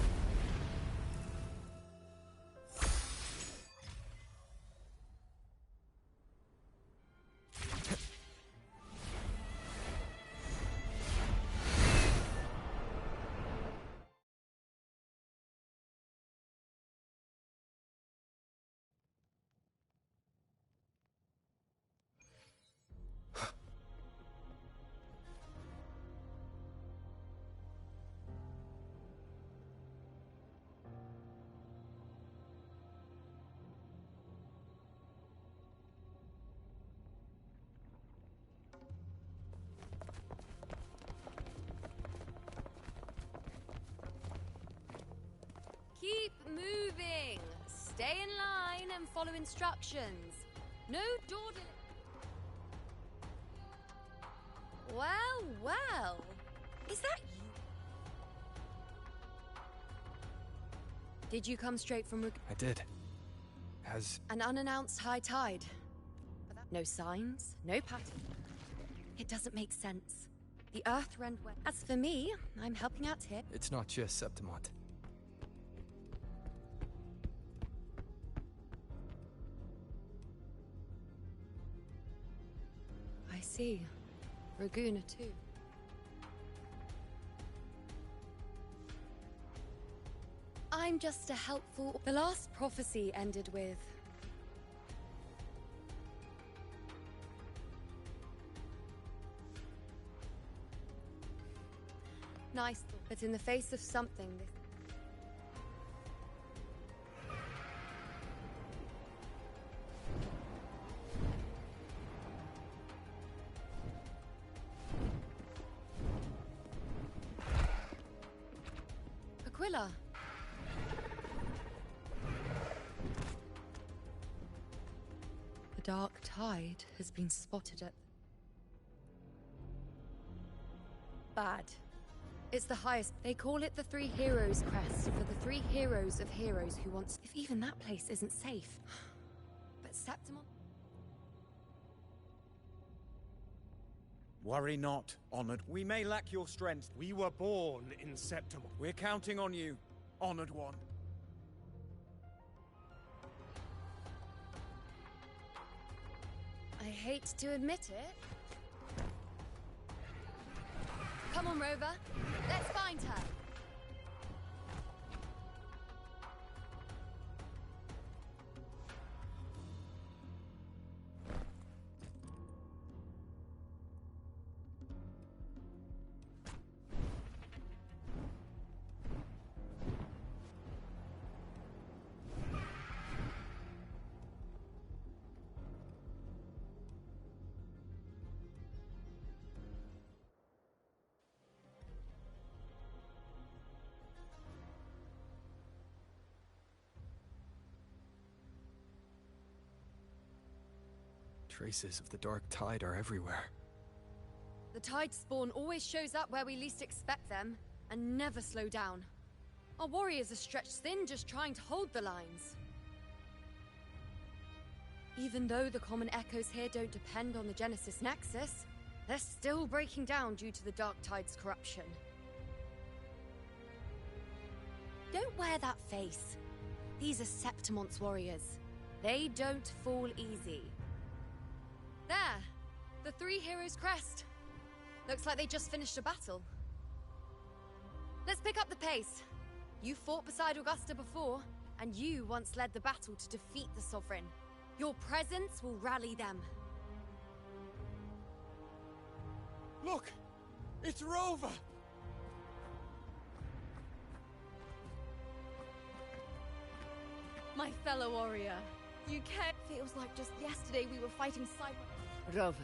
Keep moving. Stay in line and follow instructions. No dawdling. Well, well. Is that you? Did you come straight from I did. Has... an unannounced high tide? No signs, no pattern. It doesn't make sense. The Earth rent wet. As for me, I'm helping out here. It's not just Septimont. I see. Raguna too. I'm just a helpful... The last prophecy ended with... Nice thought, but in the face of something this... Aquila. The dark tide has been spotted at... Bad. It's the highest. They call it the Three Heroes Crest for the three heroes of heroes who wants... If even that place isn't safe. But Septimont... Worry not, Honored. We may lack your strength. We were born in Septimont. We're counting on you, Honored One. I hate to admit it. Come on, Rover. Let's find her. Traces of the dark tide are everywhere. The tide spawn always shows up where we least expect them, and never slow down. Our warriors are stretched thin just trying to hold the lines. Even though the common echoes here don't depend on the Genesis Nexus, they're still breaking down due to the dark tide's corruption. Don't wear that face. These are Septimont's warriors. They don't fall easy. There! The Three Heroes Crest. Looks like they just finished a battle. Let's pick up the pace. You fought beside Augusta before, and you once led the battle to defeat the Sovereign. Your presence will rally them. Look! It's Rover! My fellow warrior, you care? Feels like just yesterday we were fighting side. Rover.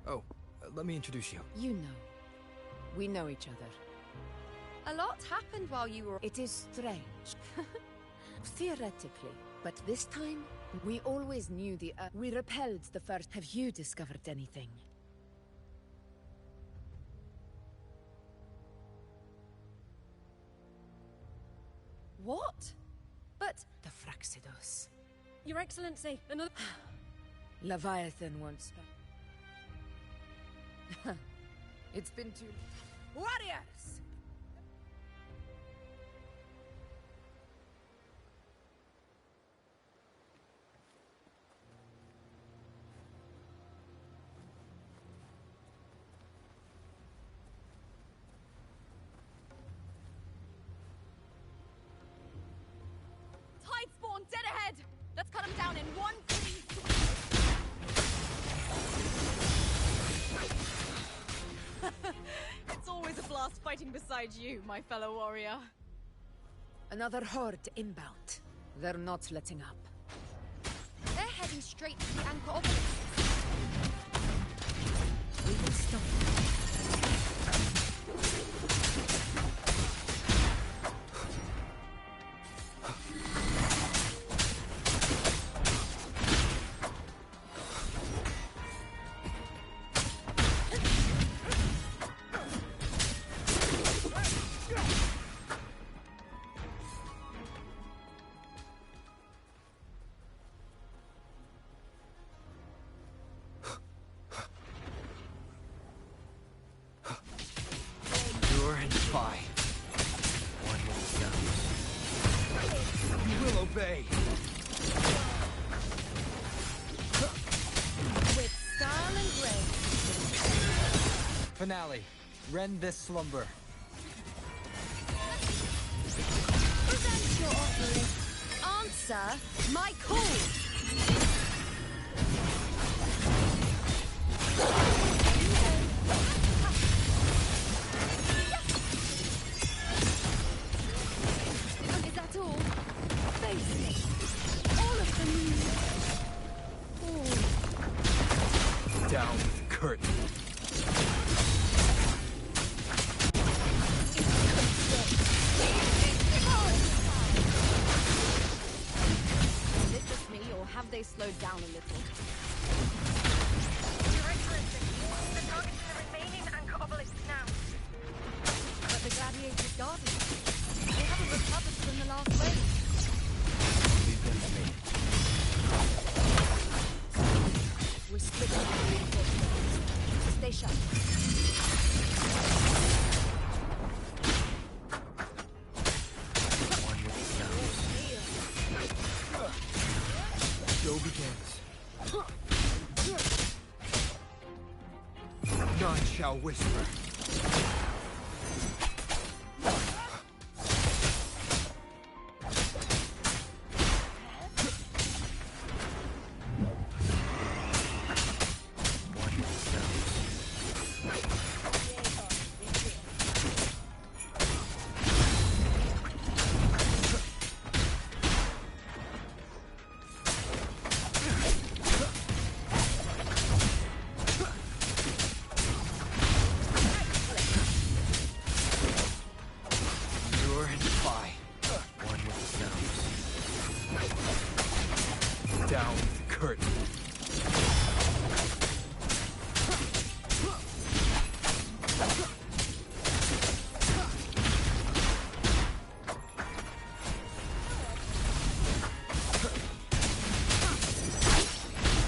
Oh, let me introduce you. You know. We know each other. A lot happened while you were. It is strange. Theoretically. But this time, we always knew we repelled the first. Have you discovered anything? What? But... The Fraxidos. Your Excellency, another... Leviathan won't spare. It's been too... Warriors! Tidespawn, dead ahead! Let's cut him down in one clean sweep! It's always a blast fighting beside you, my fellow warrior. Another horde inbound. They're not letting up. They're heading straight to the Anchor Obelisk. We will stop. Finale. Rend this slumber. Present your offering. Answer my call. Is that all? Face it. All of them. Oh. Down with the curtain. Have they slowed down a little? Your Excellency, the target is the remaining Anchor Obelisk now. But the Gladiator's Garden, they haven't recovered from the last wave. Leave them to me. We're splitting the reinforcements. Stay sharp. Show begins. None shall whisper. Down with the curtain.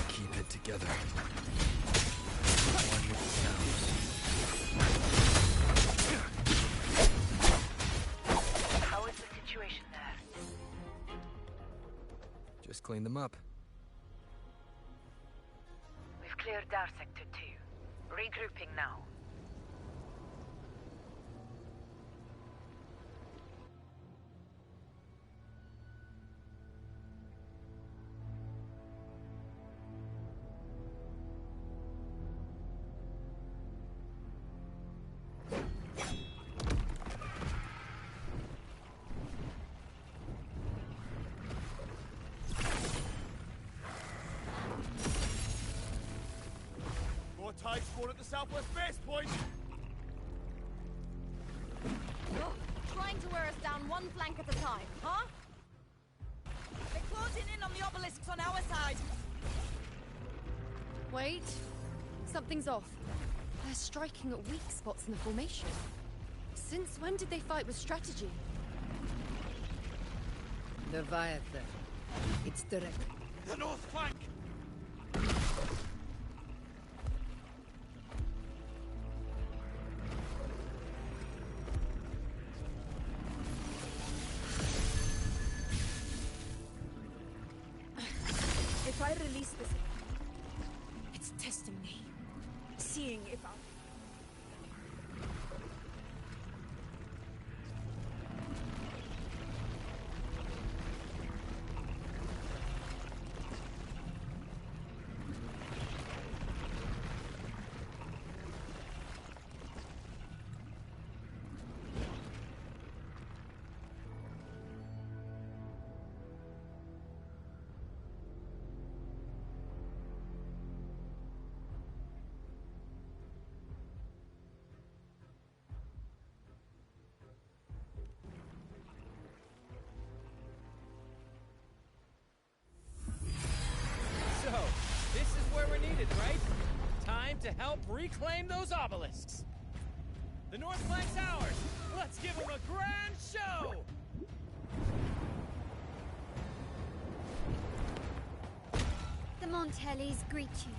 Keep it together. One with the sounds. How is the situation there? Just clean them up. We've cleared our Sector 2. Regrouping now. tide spawn at the southwest base point! Oh, trying to wear us down one flank at a time, huh? They're closing in on the obelisks on our side! Wait. Something's off. They're striking at weak spots in the formation. Since when did they fight with strategy? Leviathan. It's direct. The north flank! If I release this, it's testing me. Seeing if I'll... So, this is where we're needed, right? Time to help reclaim those obelisks. The north flank's ours. Let's give them a grand show! The Montellis greet you.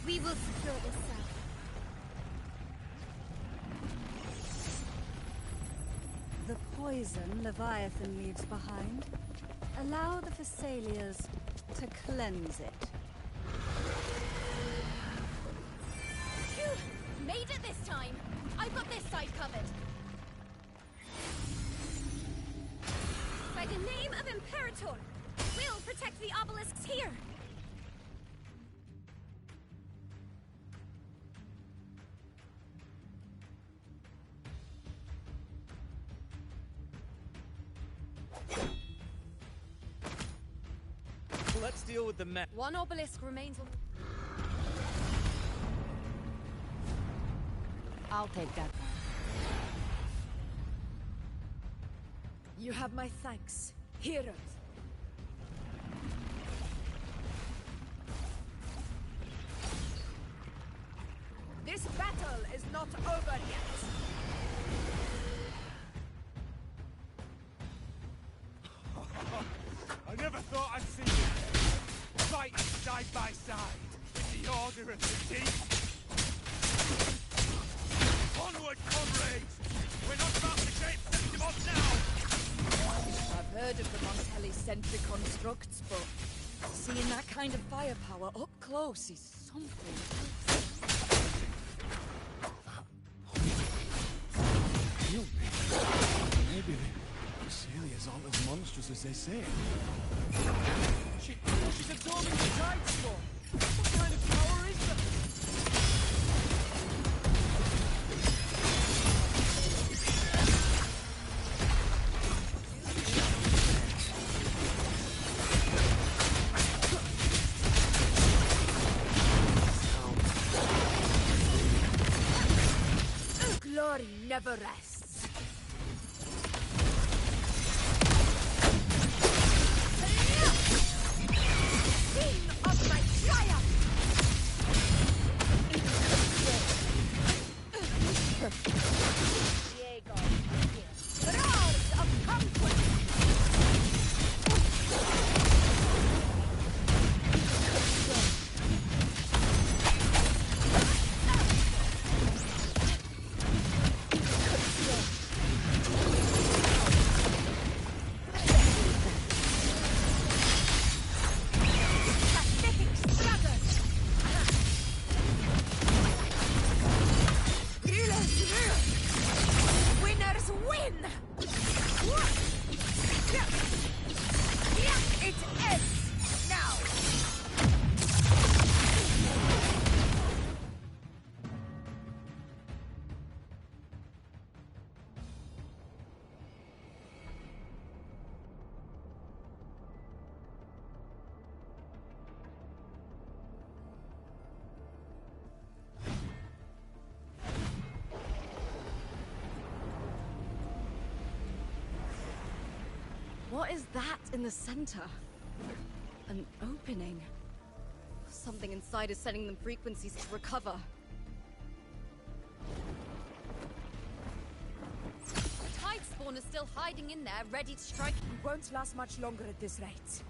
We will secure this south. The poison Leviathan leaves behind, allow the Thessalians to cleanse it. Phew! Made it this time! I've got this side covered! By the name of Imperator, we'll protect the obelisks here! Let's deal with the mess. One obelisk remains on... I'll take that one. You have my thanks, heroes. This battle is not over yet. I never thought I'd see you fighting side by side in the order of the deep. Onward, comrades! We're not about to shape Septimon now! I've heard of the Montelli sentry constructs, but seeing that kind of firepower up close is something else. Maybe the Celias aren't as monstrous as they say. She's absorbing the tide spawn! What kind of power is that? Glory never rests. Scene of my triumph! Diego, roars of conquest! is that in the center? An opening. Something inside is sending them frequencies to recover. The tide spawn is still hiding in there, ready to strike. We won't last much longer at this rate.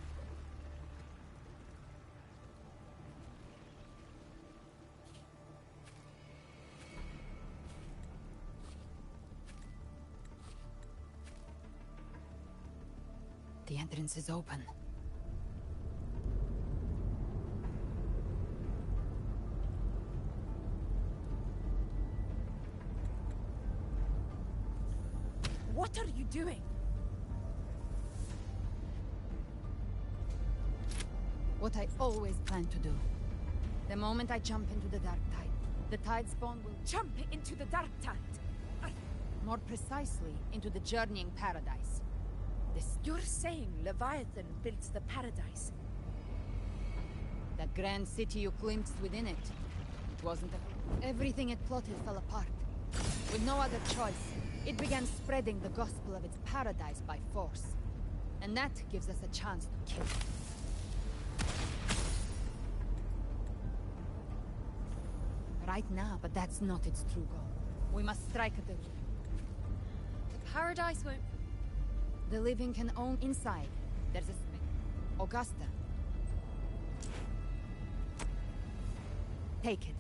The entrance is open. What are you doing? What I always plan to do. The moment I jump into the dark tide, the tide spawn will jump into the dark tide. More precisely, into the journeying paradise. You're saying Leviathan built the paradise? That grand city you glimpsed within it. It wasn't everything it plotted fell apart. With no other choice, it began spreading the gospel of its paradise by force. And that gives us a chance to kill it. Right now, but that's not its true goal. We must strike at the root. The paradise won't... The living can own inside. There's a... Augusta. Take it.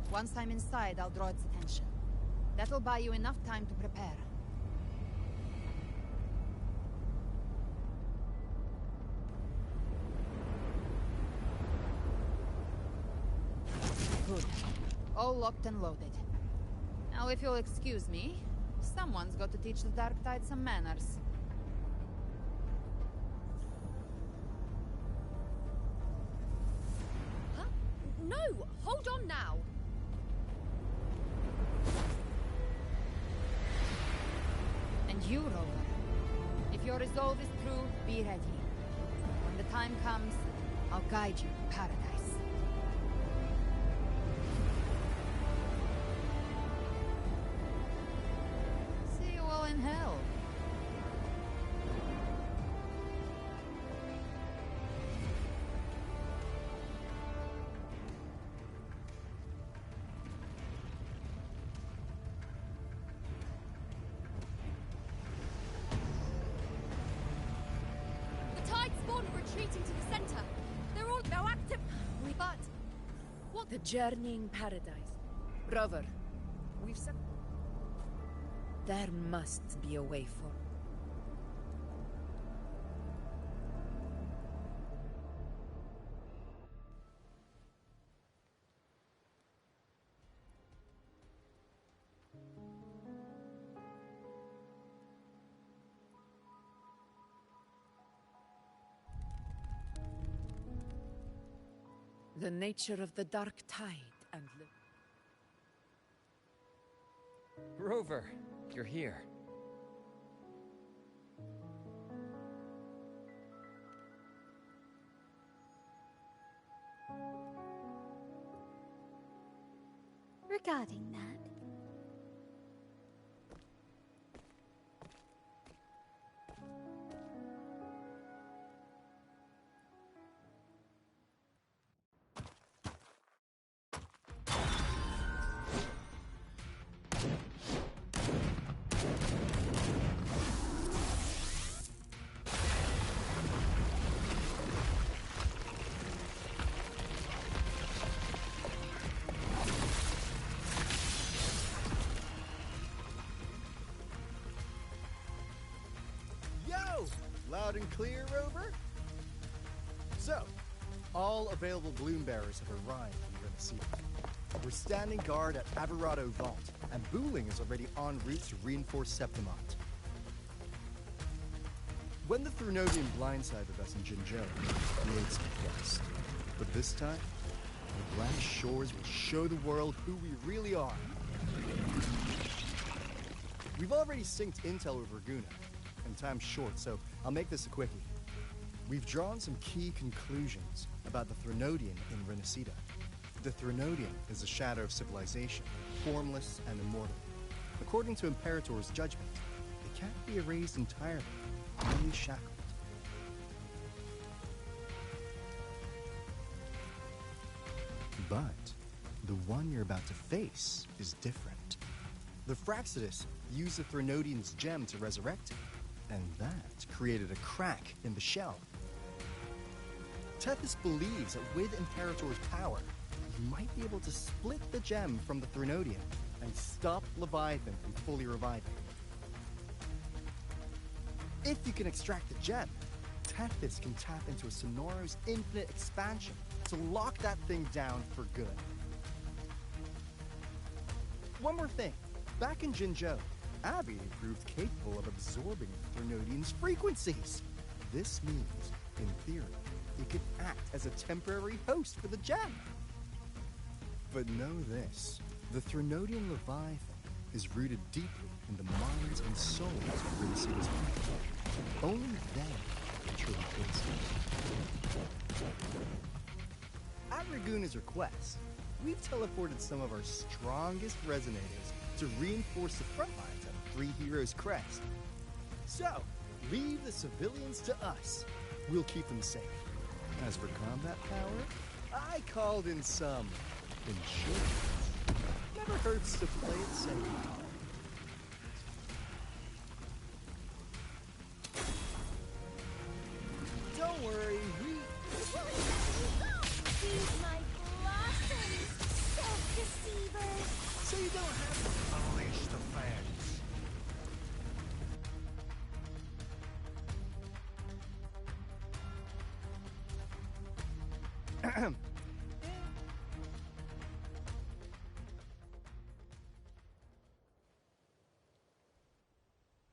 Once I'm inside, I'll draw its attention. That'll buy you enough time to prepare. Good. All locked and loaded. Now, if you'll excuse me, someone's got to teach the Dark Tide some manners. Huh? No! Hold on now! And you, Rover. If your resolve is true, be ready. When the time comes, I'll guide you to paradise. See you all in hell. Retreating to the center. They're all now active. But what? The journeying paradise. Rover, we've said there must be a way for. The nature of the dark tide and... Rover, you're here. Regarding that, Loud and clear, Rover? So, all available bloom bearers have arrived in Renaissance. We're standing guard at Averado Vault, and Booling is already en route to reinforce Septimont. When the Thrunodian blindsided us in Jinzhou, we ate some guests. But this time, the Black Shores will show the world who we really are. We've already synced intel with Raguna, and time's short, so I'll make this a quickie. We've drawn some key conclusions about the Thrunodian in Renaissida. The Thrunodian is a shadow of civilization, formless and immortal. According to Imperator's judgment, it can't be erased entirely, unshackled. But the one you're about to face is different. The Fraxidus used the Threnodian's gem to resurrect him, and that created a crack in the shell. Tethys believes that with Imperator's power, you might be able to split the gem from the Threnodian and stop Leviathan from fully reviving. If you can extract the gem, Tethys can tap into a Sonoro's infinite expansion to lock that thing down for good. One more thing. Back in Jinzhou, Abby proved capable of absorbing the Threnodian's frequencies. This means, in theory, it could act as a temporary host for the gem. But know this, the Threnodian Leviathan is rooted deeply in the minds and souls of Renessida's people. Only then can truly face it. At Raguna's request, we've teleported some of our strongest resonators to reinforce the front lines of Three Heroes Crest. So, leave the civilians to us. We'll keep them safe. As for combat power, I called in some insurance. Never hurts to play it safe. Don't worry, Feed my blossoms, self-deceivers! So you don't have to unleash the fans.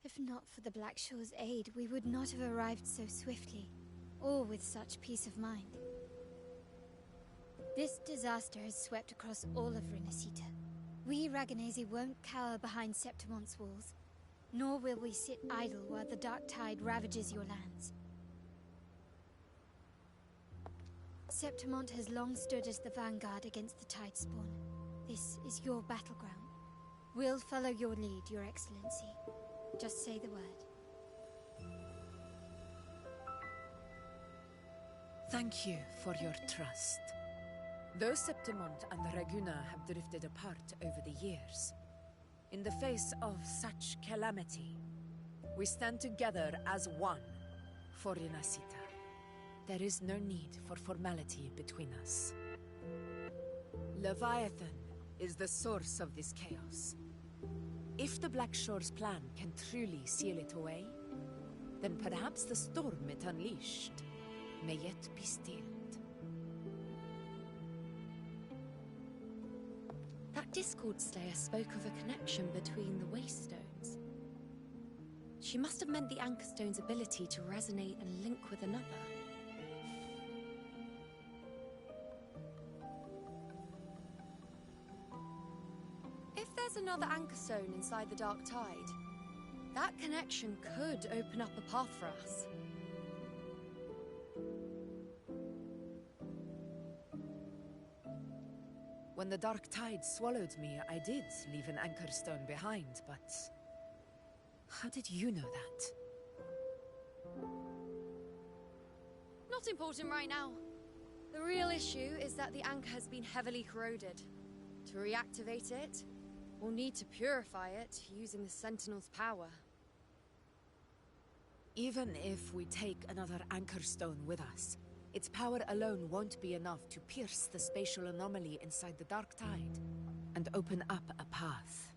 If not for the Black Shore's aid, we would not have arrived so swiftly, or with such peace of mind. This disaster has swept across all of Renessita. We Raganese won't cower behind Septimon's walls, nor will we sit idle while the dark tide ravages your lands. Septimont has long stood as the vanguard against the Tidespawn. This is your battleground. We'll follow your lead, Your Excellency. Just say the word. Thank you for your trust. Though Septimont and Raguna have drifted apart over the years, in the face of such calamity, we stand together as one for Renessita. There is no need for formality between us. Leviathan is the source of this chaos. If the Black Shore's plan can truly seal it away, then perhaps the storm it unleashed may yet be stilled. That Discord Slayer spoke of a connection between the Wastestones. She must have meant the Anchorstone's ability to resonate and link with another. If there's another Anchorstone inside the Dark Tide, that connection could open up a path for us. When the Dark Tide swallowed me, I did leave an Anchorstone behind, but how did you know that? Not important right now. The real issue is that the anchor has been heavily corroded. To reactivate it, we'll need to purify it using the Sentinel's power. Even if we take another Anchorstone with us, its power alone won't be enough to pierce the spatial anomaly inside the Dark Tide and open up a path.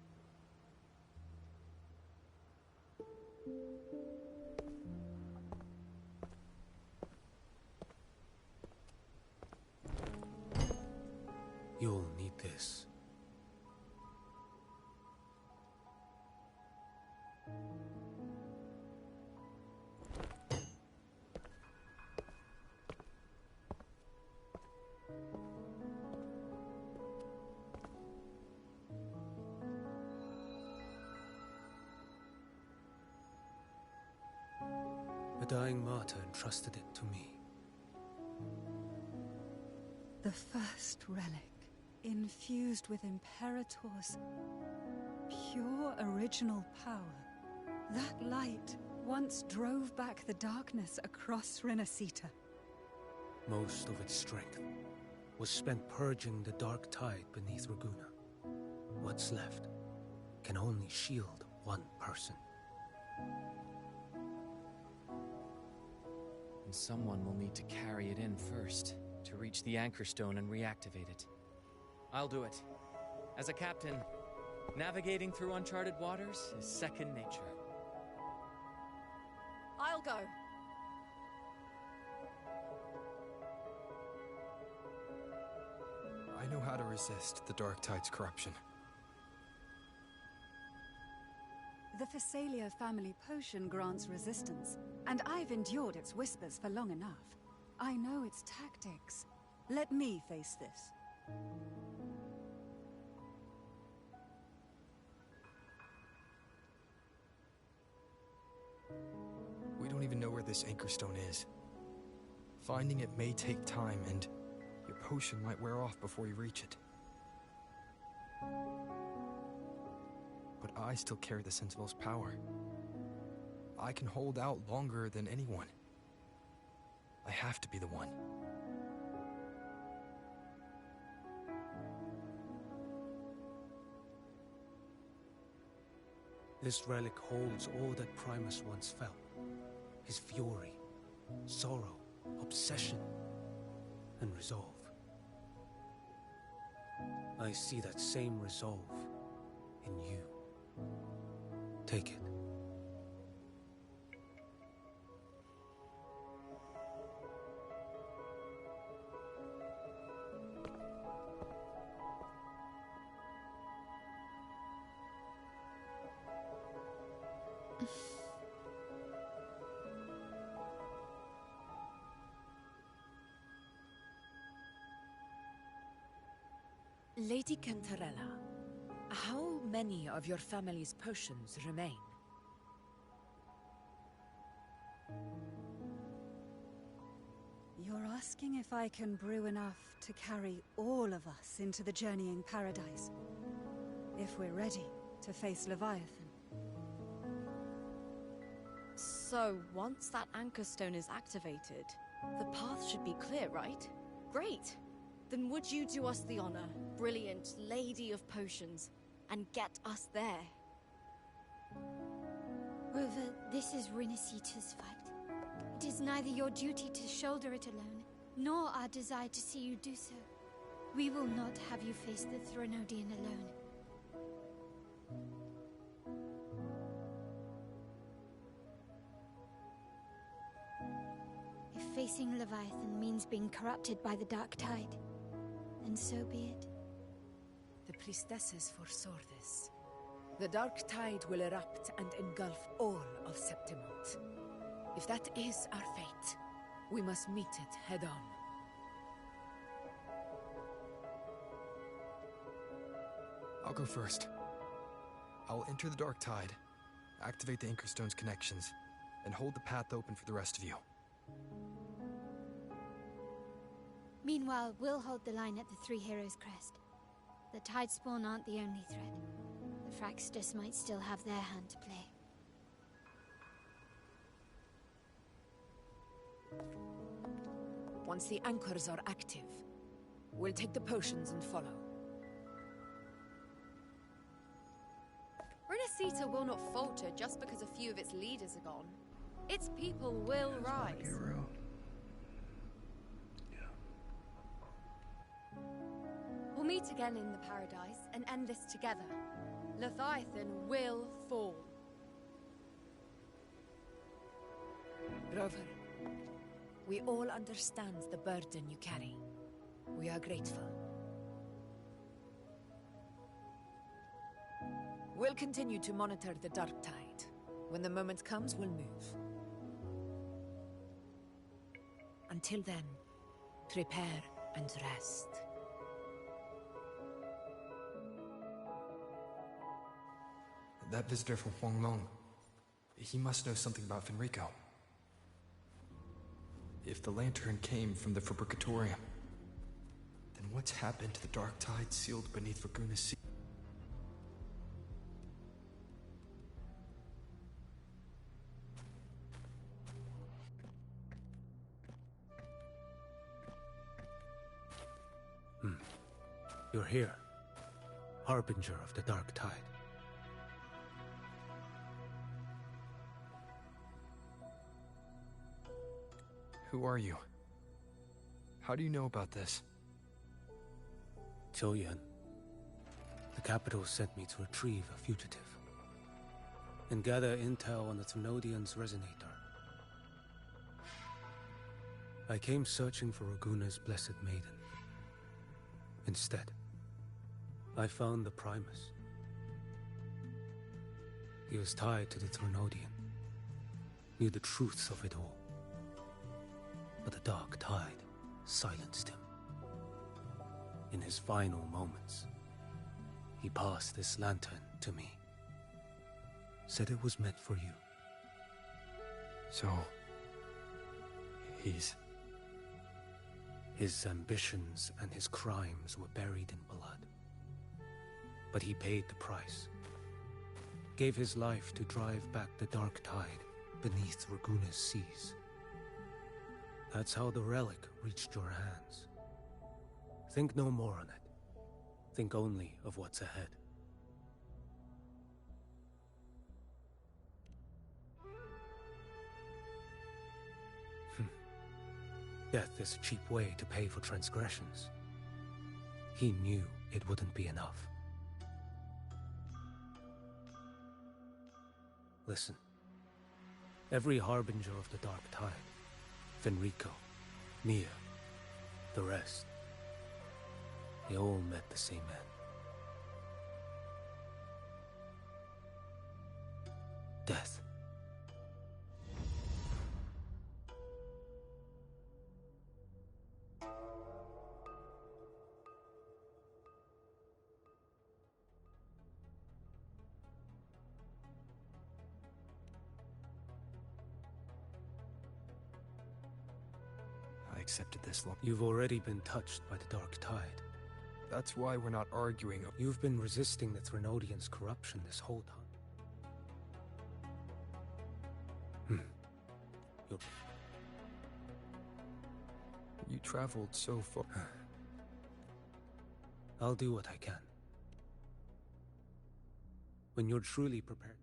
You'll need this. A dying martyr entrusted it to me. The first relic, infused with Imperator's pure original power. That light once drove back the darkness across Renacita. Most of its strength was spent purging the dark tide beneath Raguna. What's left can only shield one person. And someone will need to carry it in first, to reach the anchor stone and reactivate it. I'll do it. As a captain, navigating through uncharted waters is second nature. I'll go. I know how to resist the Dark Tide's corruption. The Phasalia family potion grants resistance, and I've endured its whispers for long enough. I know its tactics. Let me face this. We don't even know where this anchor stone is. Finding it may take time, and your potion might wear off before you reach it. But I still carry the Sentinel's power. I can hold out longer than anyone. I have to be the one. This relic holds all that Primus once felt. His fury, sorrow, obsession, and resolve. I see that same resolve in you. Take it. Lady Cantarella, how many of your family's potions remain? You're asking if I can brew enough to carry all of us into the journeying paradise. If we're ready to face Leviathan. So, once that anchor stone is activated, the path should be clear, right? Great! Then would you do us the honor, brilliant Lady of Potions, and get us there? Rover, this is Renacita's fight. It is neither your duty to shoulder it alone, nor our desire to see you do so. We will not have you face the Threnodian alone. If facing Leviathan means being corrupted by the Dark Tide, then so be it. The priestesses foresaw this. The dark tide will erupt and engulf all of Septimont. If that is our fate, we must meet it head-on. I'll go first. I'll enter the Dark Tide, activate the Anchor Stone's connections, and hold the path open for the rest of you. Meanwhile, we'll hold the line at the Three Heroes Crest. The Tidespawn aren't the only threat. The Fraxters might still have their hand to play. Once the anchors are active, we'll take the potions and follow. Renacita will not falter just because a few of its leaders are gone. Its people will rise. We'll meet again in the paradise and end this together. Leviathan will fall. Rover, we all understand the burden you carry. We are grateful. We'll continue to monitor the dark tide. When the moment comes, we'll move. Until then, prepare and rest. That visitor from Huanglong, he must know something about Fenrico. If the lantern came from the Fabricatorium, then what's happened to the dark tide sealed beneath Raguna's sea? You're here, harbinger of the dark tide. Who are you? How do you know about this? Choyan. The capital sent me to retrieve a fugitive and gather intel on the Thenodian's resonator. I came searching for Raguna's blessed maiden. Instead, I found the Primus. He was tied to the Thenodian, knew the truths of it all. But the dark tide silenced him. In his final moments, he passed this lantern to me. Said it was meant for you. So... he's... His ambitions and his crimes were buried in blood. But he paid the price. Gave his life to drive back the dark tide beneath Raguna's seas. That's how the relic reached your hands. Think no more on it. Think only of what's ahead. Death is a cheap way to pay for transgressions. He knew it wouldn't be enough. Listen. Every harbinger of the dark tide, Fenrico, Nia, the rest, they all met the same end. Death. I accepted this long. You've already been touched by the dark tide. That's why we're not arguing. You've been resisting the Thenodian's corruption this whole time. You traveled so far. I'll do what I can. When you're truly prepared.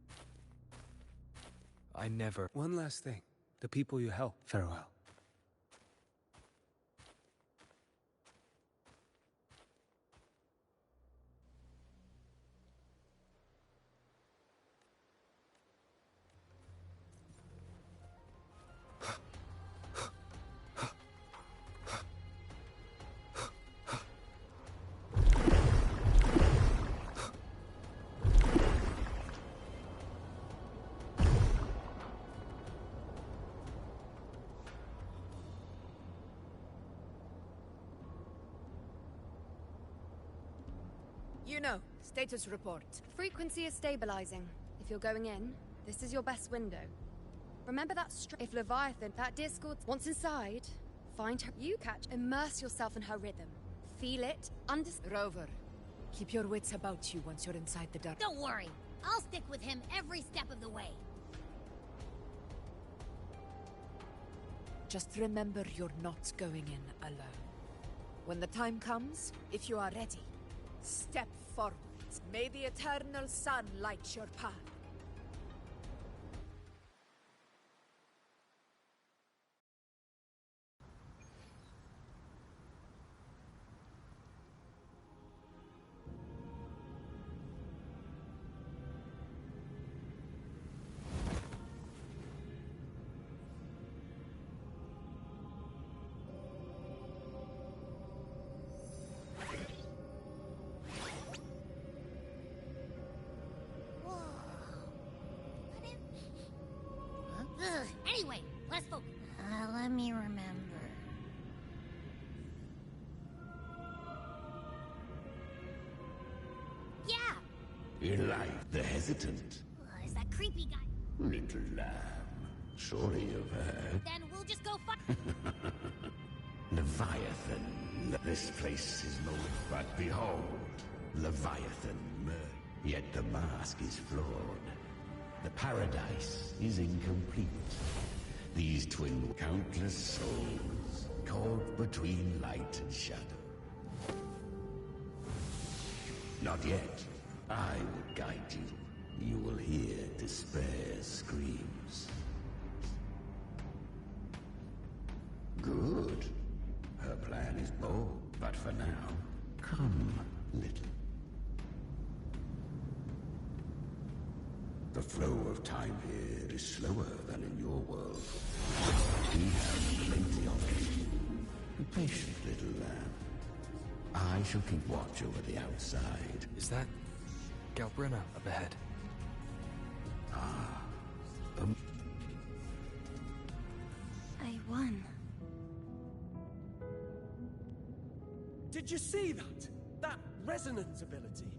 I never... One last thing. The people you help, farewell. You know, status report. Frequency is stabilizing. If you're going in, this is your best window. Remember that if Leviathan, that Discord, once inside, find her, you catch, immerse yourself in her rhythm. Feel it, Rover, keep your wits about you once you're inside the dark. Don't worry, I'll stick with him every step of the way. Just remember you're not going in alone. When the time comes, if you are ready, step forward. May the eternal sun light your path. Anyway, let's focus. Let me remember. Yeah! In life, the hesitant. Is that creepy guy? Little lamb. Surely you've heard. Then we'll just go fight. Leviathan. This place is no... But behold, Leviathan. Yet the mask is flawed. The paradise is incomplete. These twin countless souls, caught between light and shadow. Not yet. I will guide you. You will hear despair's screams. Good. Her plan is bold, but for now, come, little. The flow of time here is slower than in your world. We have plenty of it. Be patient, little lamb. I shall keep watch over the outside. Is that Galbrena up ahead? I won. Did you see that? That resonance ability?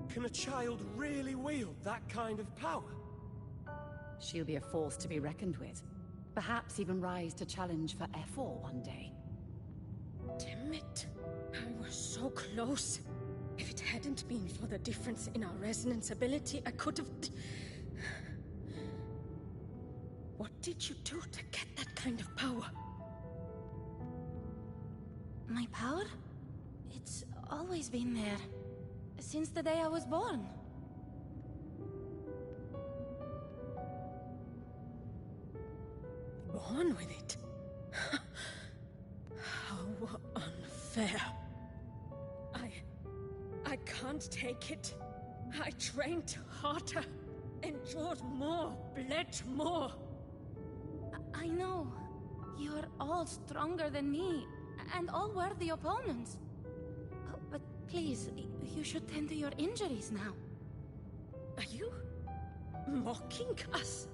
Can a child really wield that kind of power? She'll be a force to be reckoned with. Perhaps even rise to challenge for F4 one day. Damn it. I was so close. If it hadn't been for the difference in our resonance ability, I could have... What did you do to get that kind of power? My power? It's always been there. Since the day I was born. Born with it? How unfair. I can't take it. I trained harder, endured more, bled more. I know. You're all stronger than me, and all worthy opponents. Oh, but please, you should tend to your injuries now. Are you mocking us?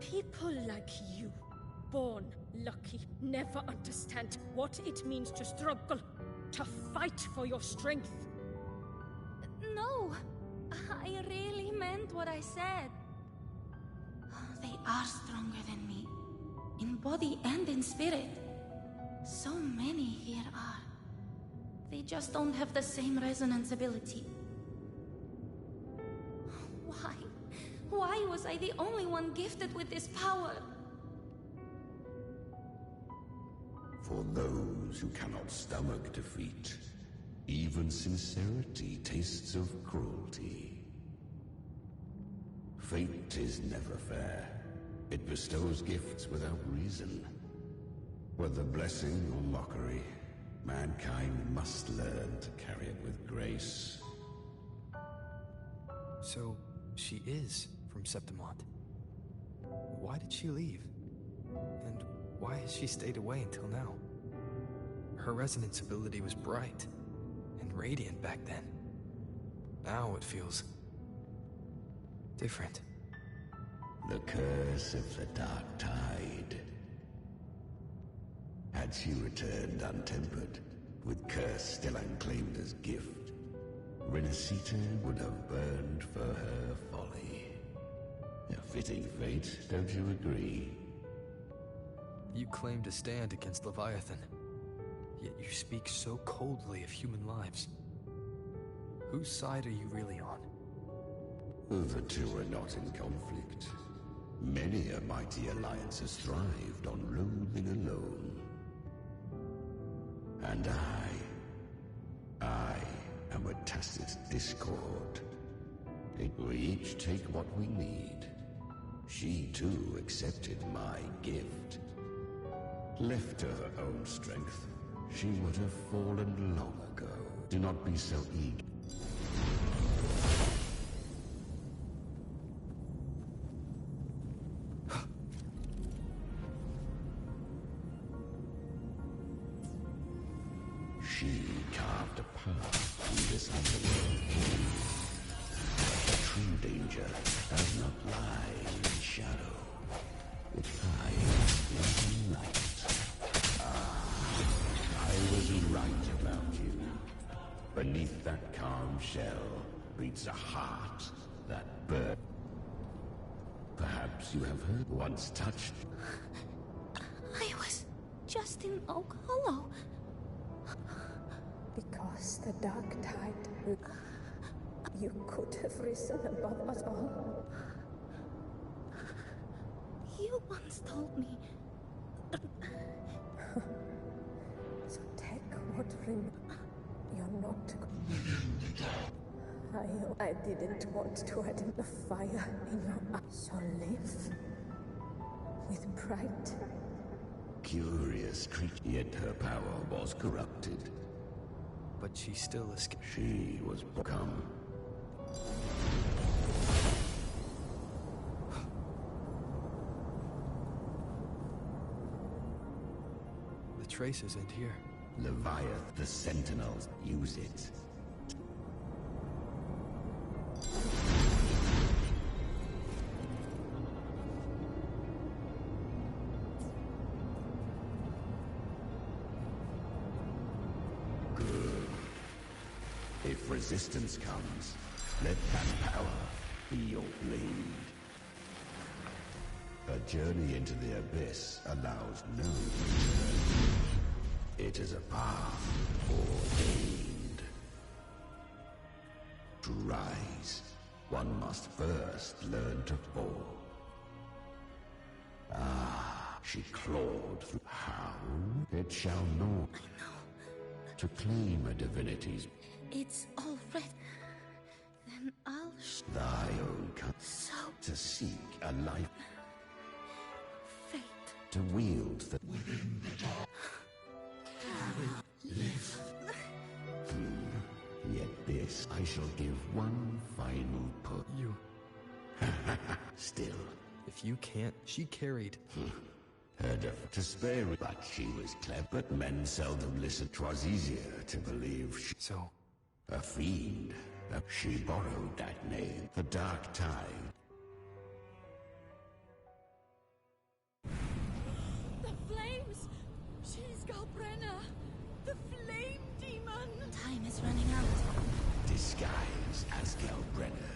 People like you, born lucky, never understand what it means to struggle, to fight for your strength. No, I really meant what I said. They are stronger than me, in body and in spirit. So many here are. They just don't have the same resonance ability. Why? Why was I the only one gifted with this power? For those who cannot stomach defeat, even sincerity tastes of cruelty. Fate is never fair. It bestows gifts without reason. Whether blessing or mockery, mankind must learn to carry it with grace. So, she is from Septimont. Why did she leave? And why has she stayed away until now? Her resonance ability was bright and radiant back then. Now it feels different. The curse of the Dark Tide. Had she returned untempered, with curse still unclaimed as gift, Renacita would have burned for her folly. A fitting fate, don't you agree? You claim to stand against Leviathan, yet you speak so coldly of human lives. Whose side are you really on? The two are not in conflict. Many a mighty alliance has thrived on loathing alone. And I am a tacit discord. We each take what we need. She too accepted my gift. Left to her own strength, she would have fallen long ago. Do not be so eager. She carved a path through this underworld. True danger does not lie in shadow. It hides in light. I was right about you. Beneath that calm shell beats a heart that burns. Perhaps you have heard once touched. I was just in Oak Hollow. Because the Dark Tide, you could have risen above us all. You once told me. So take what remains. Your you're not. I didn't want to add the fire in your eyes. So live with pride. Curious creature, yet her power was corrupted. But she still escaped. She was become. The trace isn't here. Leviathan, the Sentinels use it. If resistance comes, let that power be your blade. A journey into the abyss allows no return. It is a path ordained. To rise, one must first learn to fall. Ah, she clawed through. How? It shall not. To claim a divinity's. It's all right. Then I'll Thy own so to seek a life. Fate. To wield the. Within the dark. Live. Yet this I shall give one final put. You. Still. If you can't, she carried. Her to spare, but she was clever. But men seldom listen. 'Twas easier to believe she. So. A fiend. She borrowed that name. The Dark Tide. The flames! She's Galbrena! The flame demon! Time is running out. Disguised as Galbrena.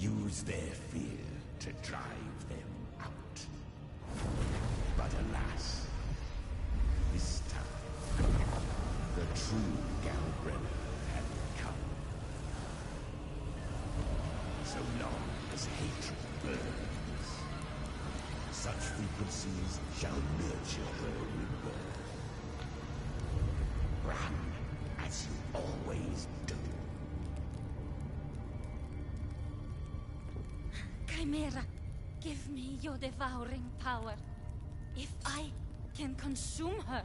Use their fear to drive them out. But alas, this time, the true Galbrena had come. So long as hatred burns, such frequencies shall nurture her rebirth. Run, as you always do. Chimera, give me your devouring power. If I can consume her,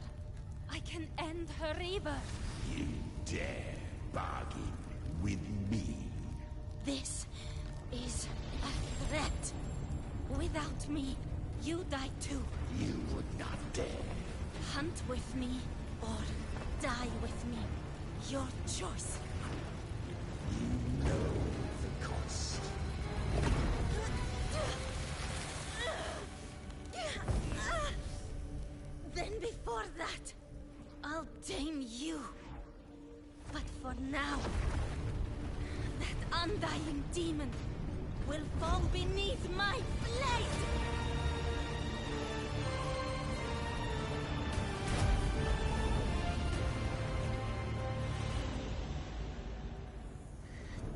I can end her rebirth. You dare bargain with me? This is a threat. Without me, you die too. You would not dare. Hunt with me, or die with me. Your choice. You know the cost. Then before that, I'll tame you. But for now, that undying demon will fall beneath my blade!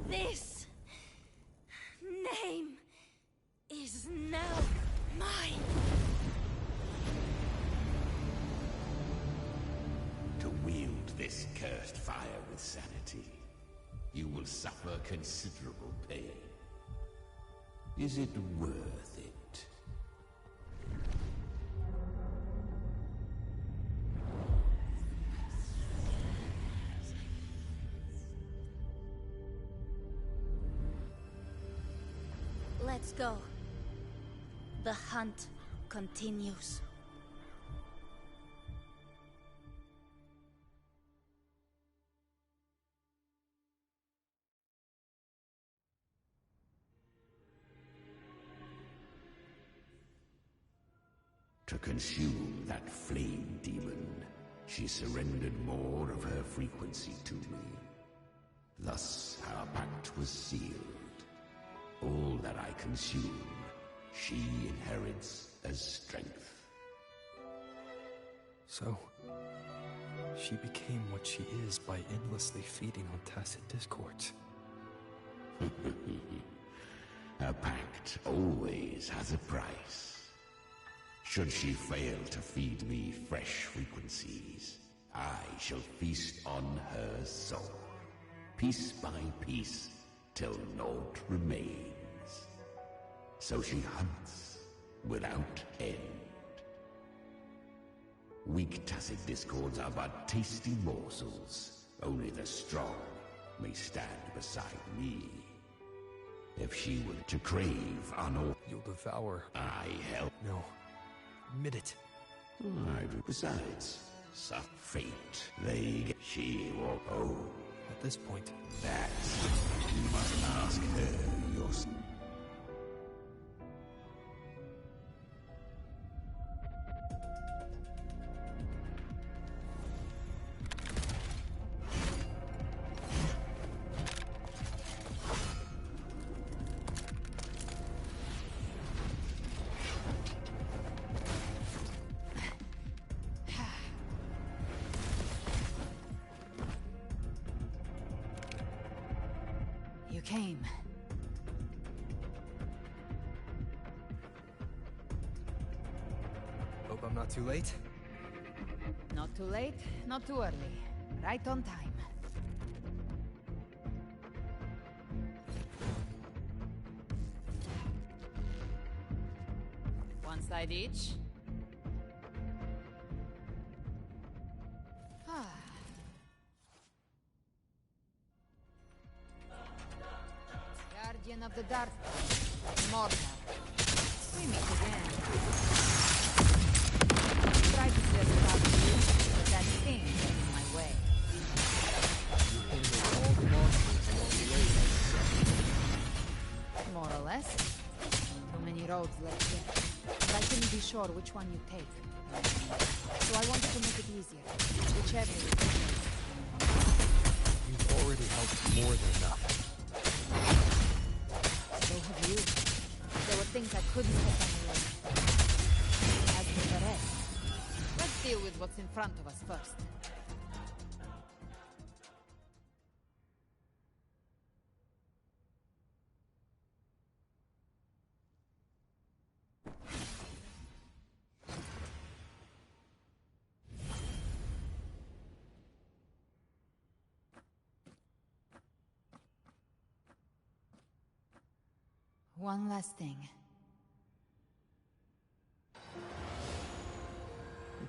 This name is now mine. To wield this cursed fire with sanity, you will suffer considerable pain. Is it worth it? Let's go. The hunt continues. To consume that flame demon, she surrendered more of her frequency to me. Thus our pact was sealed. All that I consume, she inherits as strength. So, she became what she is by endlessly feeding on tacit discords. A pact always has a price. Should she fail to feed me fresh frequencies, I shall feast on her soul. piece by piece, till naught remains. So she hunts without end. Weak tacit discords are but tasty morsels. Only the strong may stand beside me. If she were to crave honor, you'll devour. I help. No. Admit it. Besides, some fate she will own. At this point, that you must ask her yourself. You came. Hope I'm not too late. Not too late, not too early. Right on time. One side each. Guardian of the Dark, Mortar. We meet again. Tried to say about you, but that thing got in my way. You handled all the monsters along the way, More or less. Too many roads left here. But I couldn't be sure which one you take. So I wanted to make it easier. Whichever you take. You've already helped more than enough. So have you. There were things I couldn't put on the way. As for the rest, let's deal with what's in front of us first. One last thing. You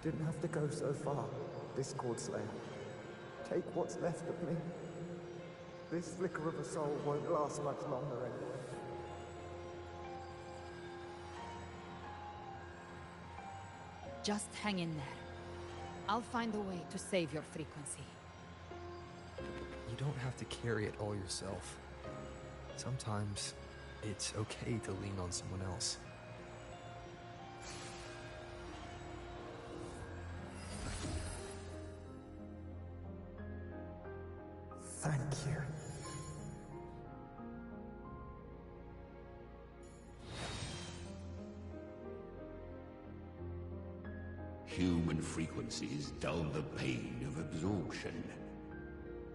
didn't have to go so far, Discord Slayer. Take what's left of me. This flicker of a soul won't last much longer anyway. Just hang in there. I'll find a way to save your frequency. You don't have to carry it all yourself. Sometimes it's okay to lean on someone else. Thank you. Human frequencies dull the pain of absorption.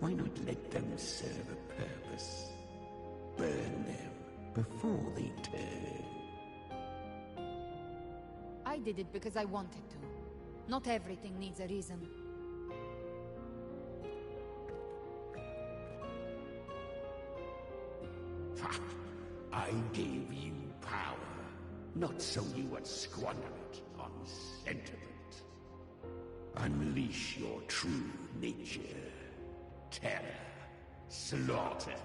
Why not let them serve a purpose? Burn them before they turn. I did it because I wanted to. Not everything needs a reason. Ha! I gave you power, not so you would squander it on sentiment. Unleash your true nature. Terror. Slaughter.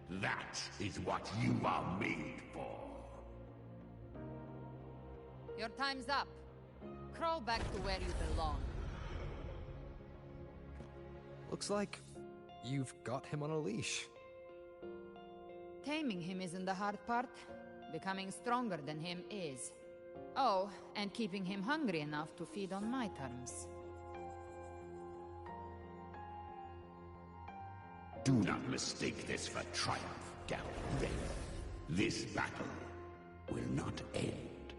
That is what you are made for. Your time's up. Crawl back to where you belong. Looks like you've got him on a leash. Taming him isn't the hard part. Becoming stronger than him is. Oh, and keeping him hungry enough to feed on my terms. Do not mistake this for triumph, Galbrena. This battle will not end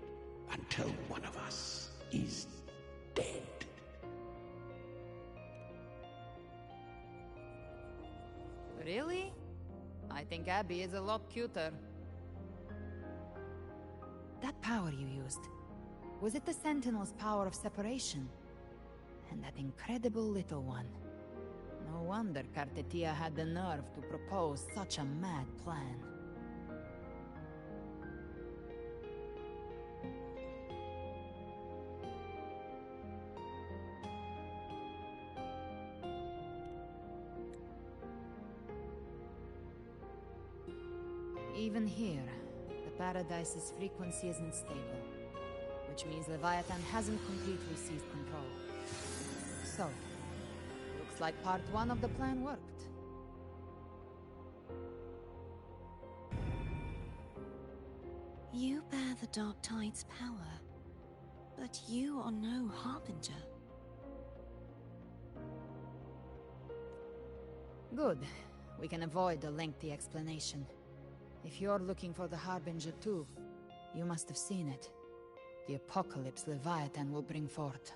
until one of us is dead. Really? I think Abby is a lot cuter. That power you used, was it the Sentinel's power of separation? And that incredible little one. No No wonder Cartetia had the nerve to propose such a mad plan. Even here, the Paradise's frequency isn't stable, which means Leviathan hasn't completely seized control. So, looks like part 1 of the plan worked. You bear the Dark Tide's power, but you are no Harbinger. Good. We can avoid a lengthy explanation. If you're looking for the Harbinger too, you must have seen it. The apocalypse Leviathan will bring forth.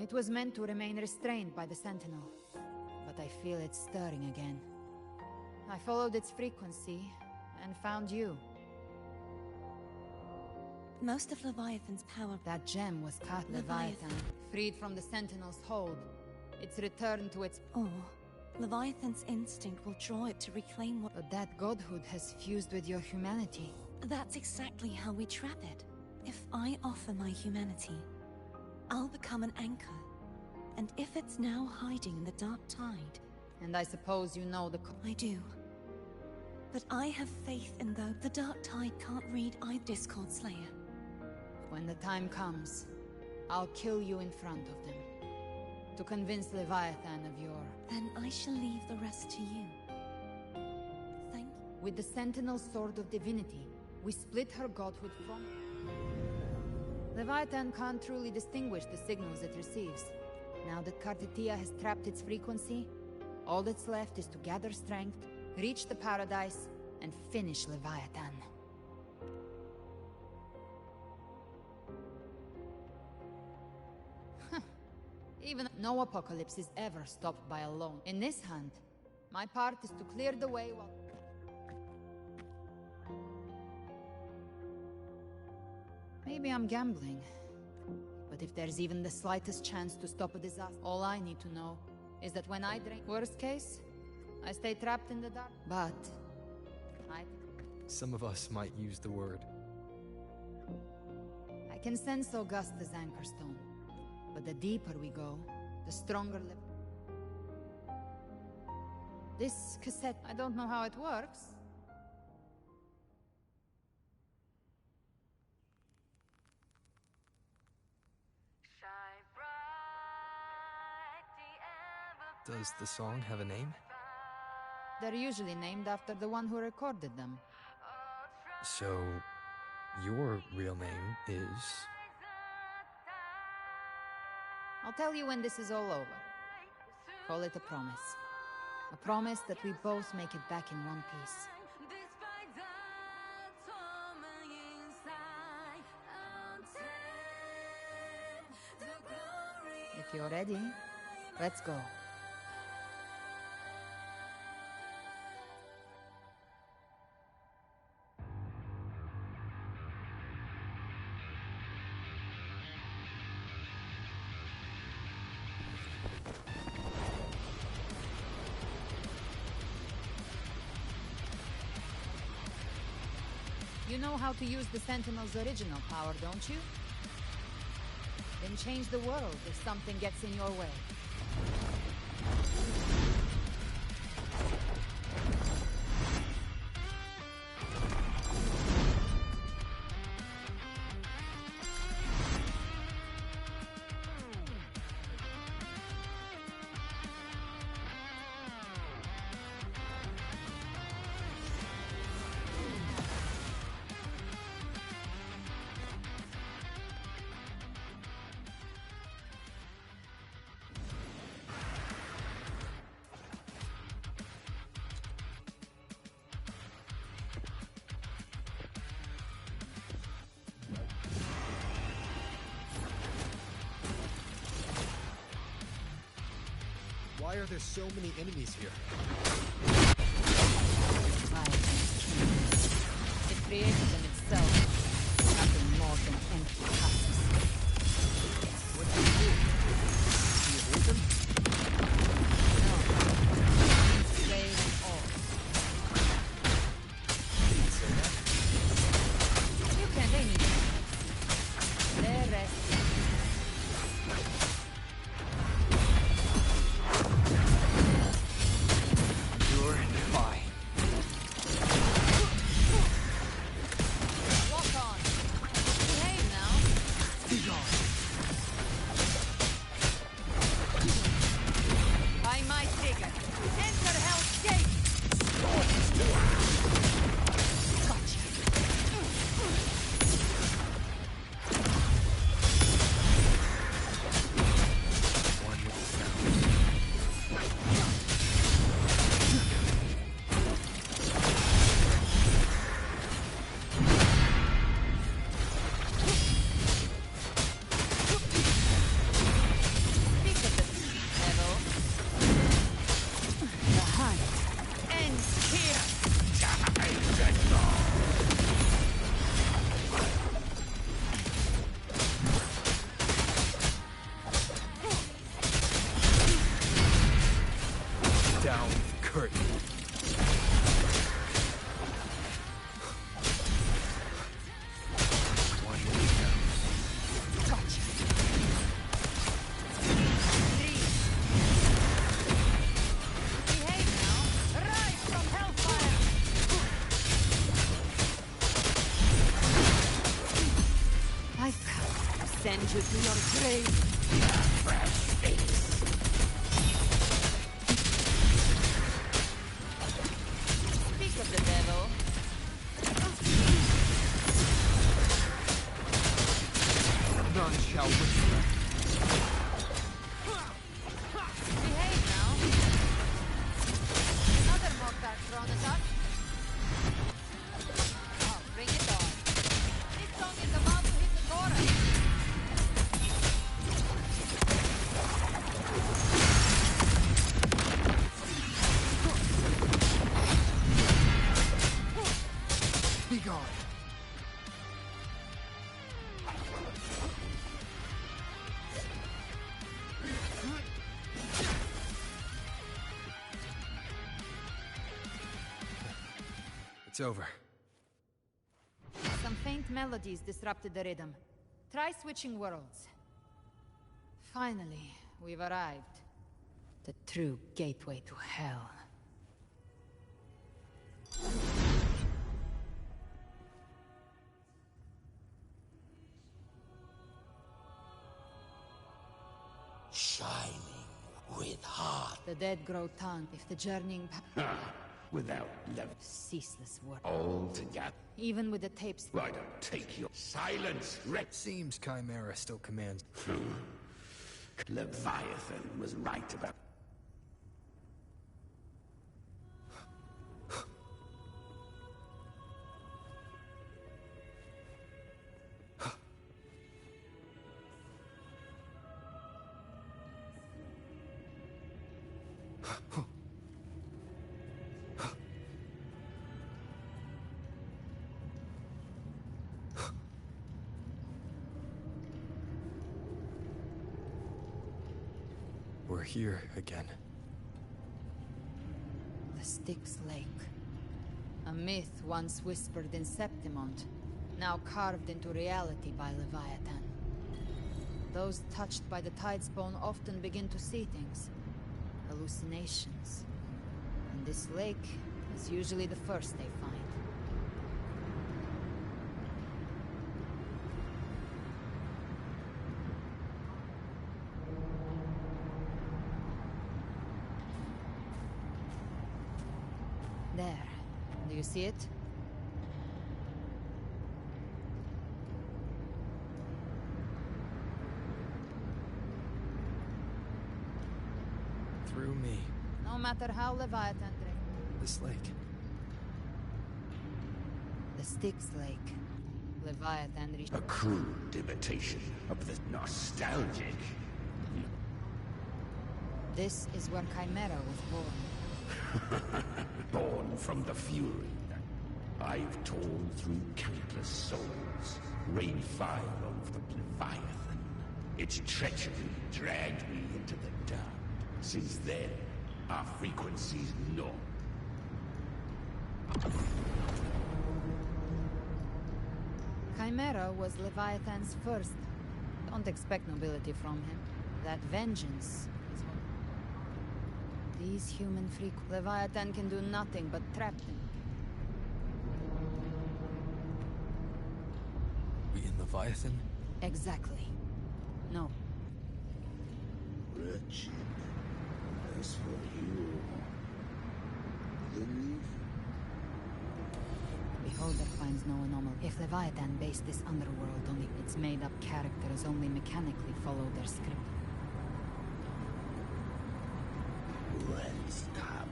It was meant to remain restrained by the Sentinel, but I feel it stirring again. I followed its frequency and found you. Most of Leviathan's power... That gem was caught Leviathan, freed from the Sentinel's hold. It's returned to its... Or Leviathan's instinct will draw it to reclaim what... But that godhood has fused with your humanity. That's exactly how we trap it. If I offer my humanity, I'll become an anchor. And if it's now hiding in the Dark Tide... And I suppose you know the... I do. But I have faith in the Dark Tide can't read Discord Slayer. When the time comes, I'll kill you in front of them. To convince Leviathan of your... Then I shall leave the rest to you. Thank you. With the Sentinel's Sword of Divinity, we split her godhood from... Leviathan can't truly distinguish the signals it receives. Now that Cartetia has trapped its frequency, all that's left is to gather strength, reach the Paradise, and finish Leviathan. Even no apocalypse is ever stopped by alone. In this hunt, my part is to clear the way while... Maybe I'm gambling. But if there's even the slightest chance to stop a disaster, all I need to know is that when I drink... Worst case, I stay trapped in the dark. But... Some of us might use the word. I can sense Augusta's anchor stone. But the deeper we go, the stronger... This cassette, I don't know how it works. Does the song have a name? They're usually named after the one who recorded them. So, your real name is... I'll tell you when this is all over. Call it a promise. A promise that we both make it back in one piece. If you're ready, let's go. You know how to use the Sentinel's original power, don't you? Then change the world if something gets in your way. Why are there so many enemies here? It created them itself. Nothing more than empty husks. What do you do? you to your grave! Speak of the devil. None shall whisper. Behave now. Another mortar thrown at us. Oh, bring it on. This song is about to hit the chorus. Be gone. It's over. Some faint melodies disrupted the rhythm. Try switching worlds. Finally, we've arrived. The true gateway to hell. Shining with heart. The dead grow tongue if the journeying Without love. ceaseless work. All together. Even with the tapes. I don't take your silence, Rex. Seems Chimera still commands. Leviathan was right about. We're here again. The Styx Lake. A myth once whispered in Septimont, now carved into reality by Leviathan. Those touched by the Tidespawn often begin to see things. Hallucinations. And this lake is usually the first they find. There. Do you see it? Through me. No matter how Leviathan drank. This lake. The Styx Lake. Leviathan reached. A crude imitation of the nostalgic. This is where Chimera was born. Born from the fury. I've torn through countless souls, rained fire over the Leviathan. Its treachery dragged me into the dark. Since then, our frequencies know. Chimera was Leviathan's first. Don't expect nobility from him. That vengeance is what... These human freak... Leviathan can do nothing but trap them. We in Leviathan? Exactly. No. Wretched. As for you... Then Beholder finds no anomaly. If Leviathan based this underworld on its made-up characters only mechanically follow their script. Whence come?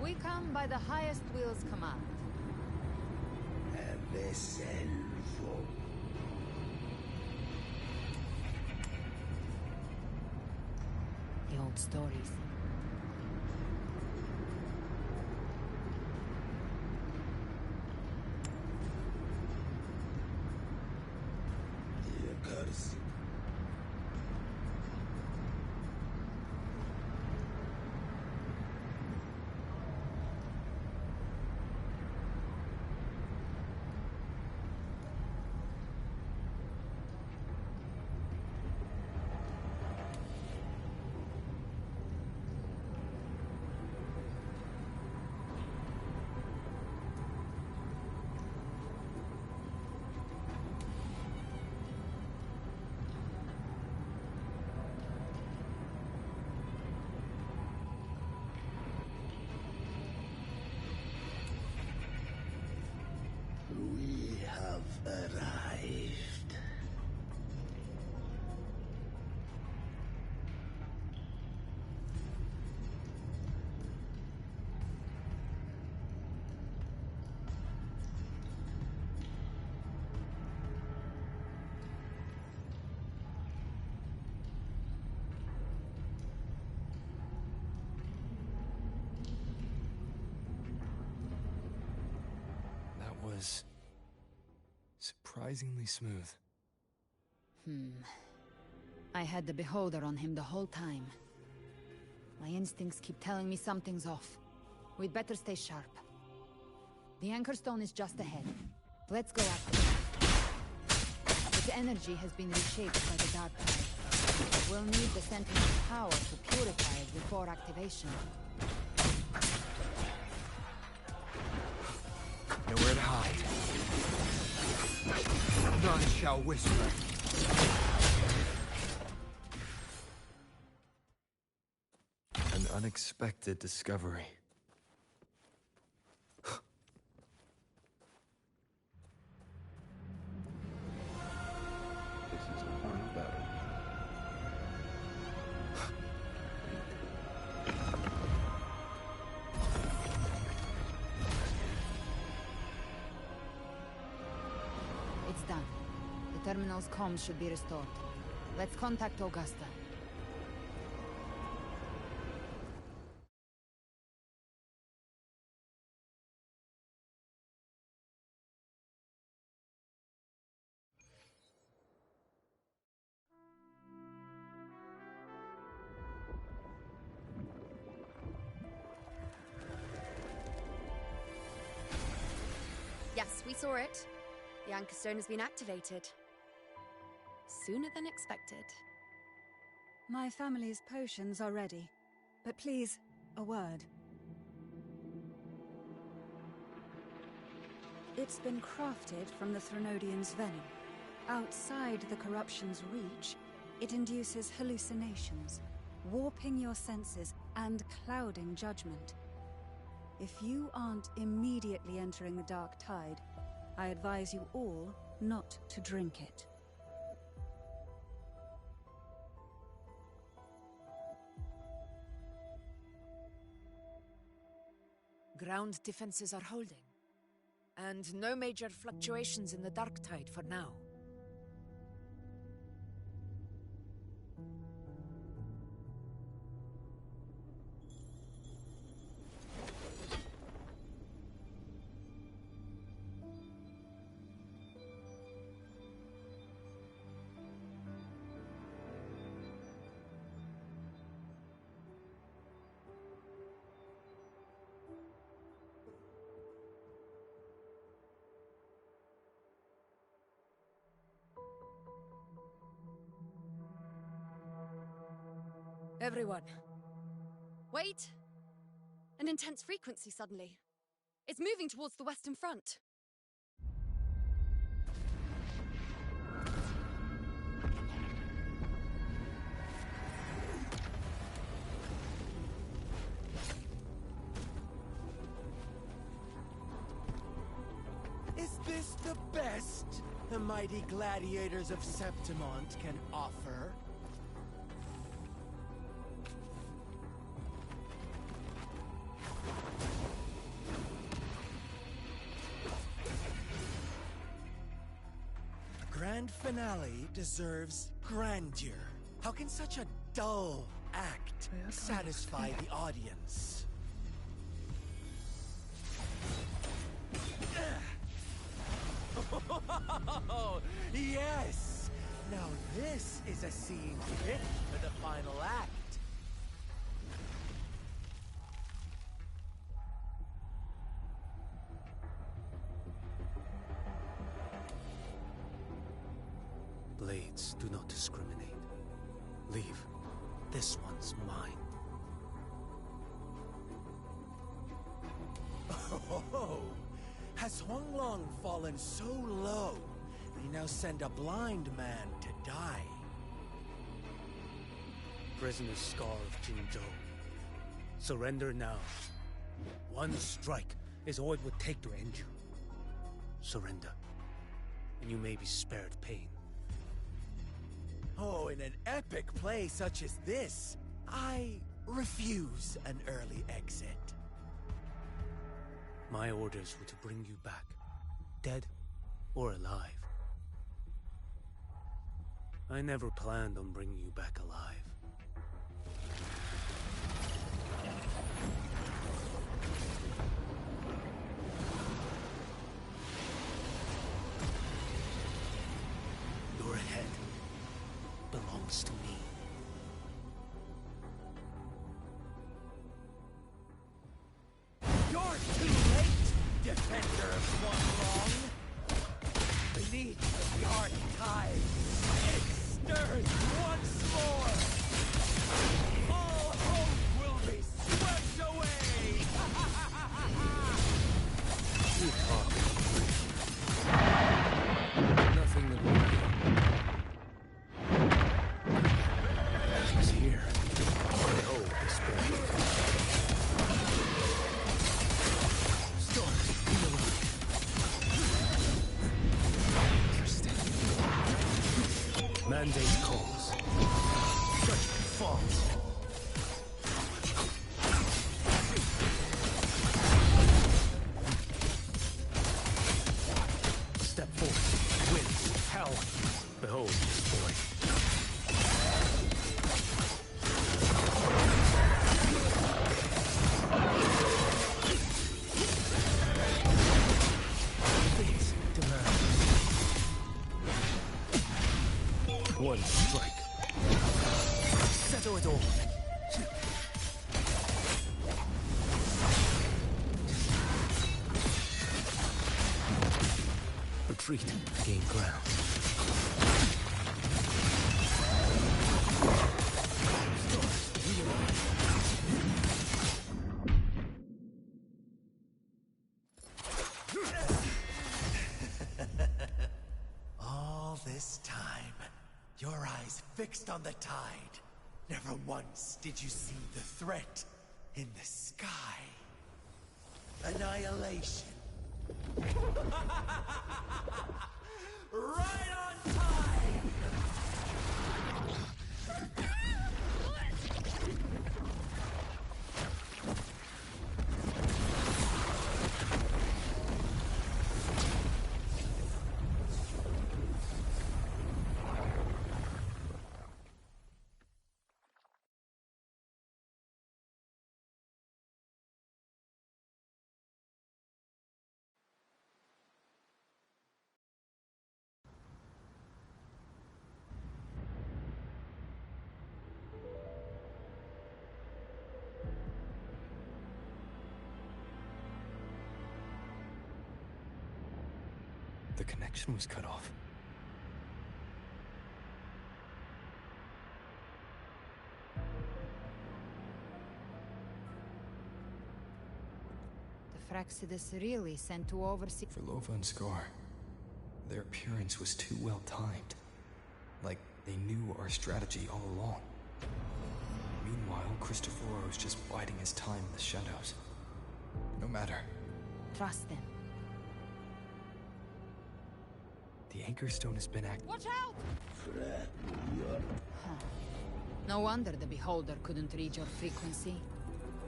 We come by the highest will's command. A vessel for... The old stories. The accursed. was surprisingly smooth. I had the beholder on him the whole time. My instincts keep telling me something's off. We'd better stay sharp. The Anchor Stone is just ahead. Let's go after it. Its energy has been reshaped by the Dark Tide. We'll need the Sentinel's power to purify it before activation. Nowhere to hide. None shall whisper. An unexpected discovery. This is the final battle. It's done. The terminal's comms should be restored. Let's contact Augusta. Yes, we saw it. The Anchor Stone has been activated. Sooner than expected. My family's potions are ready. But please, a word. It's been crafted from the Threnodian's venom. Outside the corruption's reach, it induces hallucinations, warping your senses and clouding judgment. If you aren't immediately entering the Dark Tide, I advise you all not to drink it. Ground defenses are holding. And no major fluctuations in the Dark Tide for now. Everyone. Wait! An intense frequency suddenly. It's moving towards the Western Front. Is this the best the mighty gladiators of Septimont can offer? Grand finale deserves grandeur. How can such a dull act satisfy the audience? Oh, yes! Now this is a scene fit for the final act. Blades do not discriminate. Leave. This one's mine. Oh, has Huanglong fallen so low, they now send a blind man to die? Prisoner Scar of Jingzhou. Surrender now. One strike is all it would take to end you. Surrender, and you may be spared pain. Oh, in an epic play such as this, I refuse an early exit. My orders were to bring you back, dead or alive. I never planned on bringing you back alive. belongs to me. You're too late, defender of one wrong. Beneath the dark tide, it stirs once more. All hope will be swept away. You talk. Nothing that will He's here. Behold the spirit. Stars, be alive. Interesting. Mandate calls. Judgment falls. Step forth. Winds. Hell. Behold this boy. Please, demand. One strike. Settle it all. Retreat. Gain ground. All this time, your eyes fixed on the tide. Never once did you see the threat in the sky. Annihilation. Right on time! The connection was cut off. The Fraxidus really sent to oversee... For Lova and Scar, their appearance was too well timed. Like they knew our strategy all along. Meanwhile, Cristoforo was just biding his time in the shadows. No matter. Trust them. The Anchor Stone has been Watch out! Huh. No wonder the Beholder couldn't reach your frequency.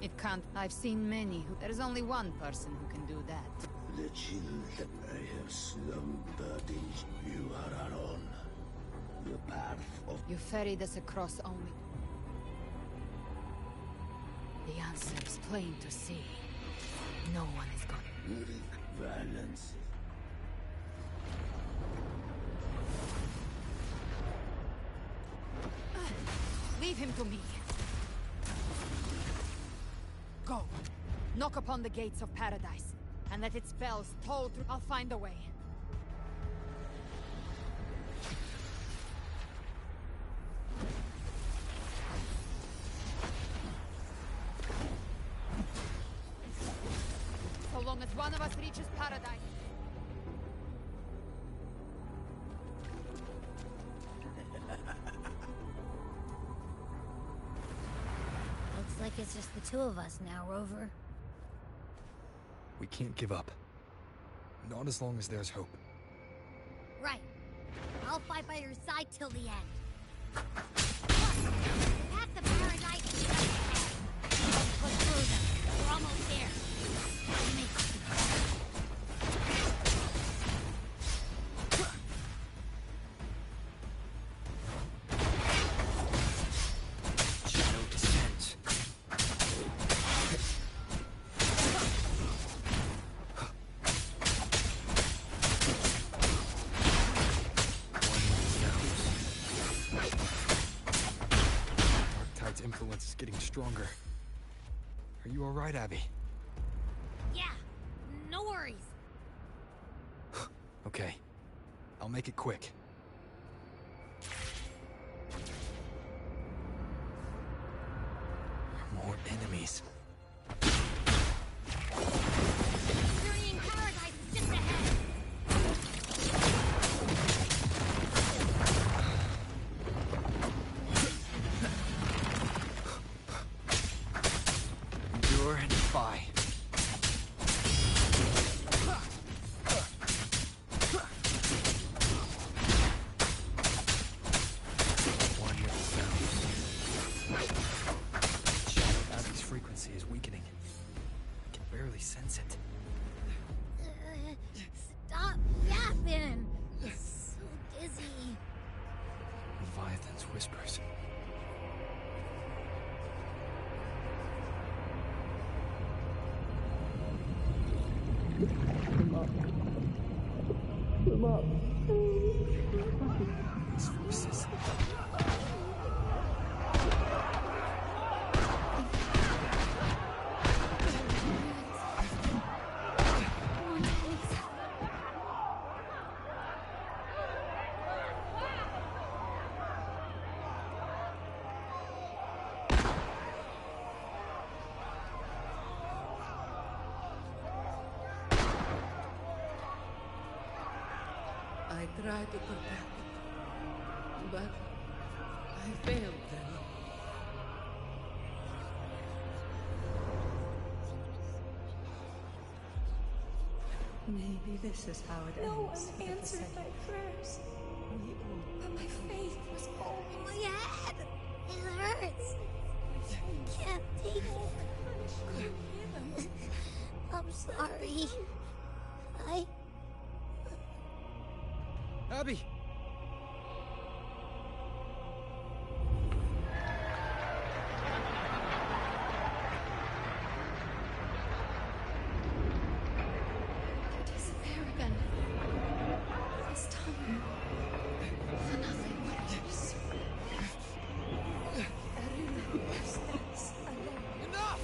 It can't. I've seen many who... There's only one person who can do that. The child I have slumbered in. You are our own. The path of... You ferried us across only... The answer is plain to see. No one is gone. Violence. Leave him to me. Go. Knock upon the gates of paradise, and let its bells toll through. I'll find a way. So long as one of us reaches paradise. Looks like it's just the two of us now, Rover. We can't give up. Not as long as there's hope. Right. I'll fight by your side till the end. Path to paradise is just ahead. Push through them. We're almost there. Shadow descends. Darkthide's influence is getting stronger. Are you alright, Abby? Yeah, no worries. Okay. I'll make it quick. More enemies. Syrian paradise is just ahead. Endure and defy. One with the sounds. Shadow Abby's frequency is weakening. I can barely sense it. Stop yapping. It's so dizzy. Leviathan's whispers. Come up. These voices. I tried to protect it, but I failed them. Maybe this is how it No ends. one answered my prayers. But my faith was always... My head! It hurts! I can't take it. I'm sorry. Abby! Disappear again. This time, for nothing matters. Enough!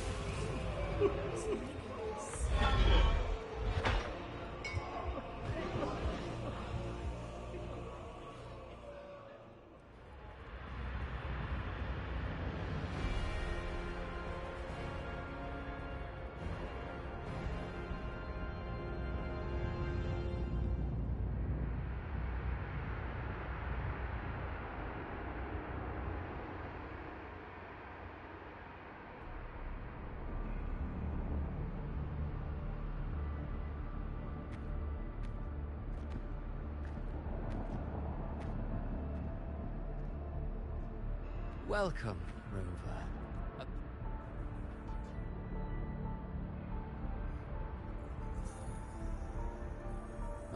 Welcome, Rover.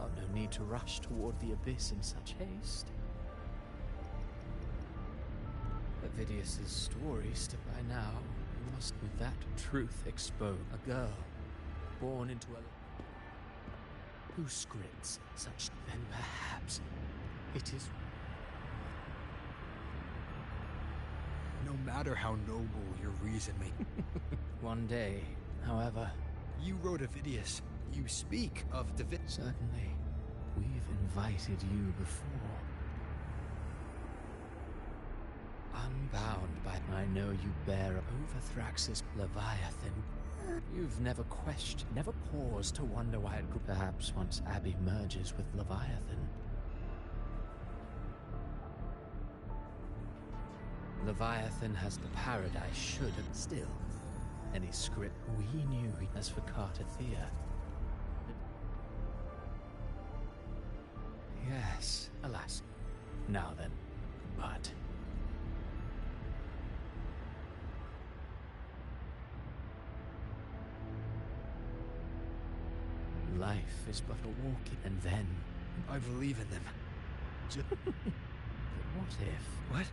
Oh, no need to rush toward the abyss in such haste. Avidius's stories, by now, you must with that truth expose a girl born into a... who scripts such... then perhaps it is... No matter how noble your reason may... One day, however... You wrote Avidius. You speak of David... Certainly. We've invited you before. Unbound by... I know you bear Overthrax's Leviathan. You've never questioned, never paused to wonder why it could... Perhaps once Abby merges with Leviathan. Leviathan has the paradise should have still. Any script we knew as for Cartathea. Yes, alas. Now then, but... life is but a walking, and then... I believe in them. But what if... What?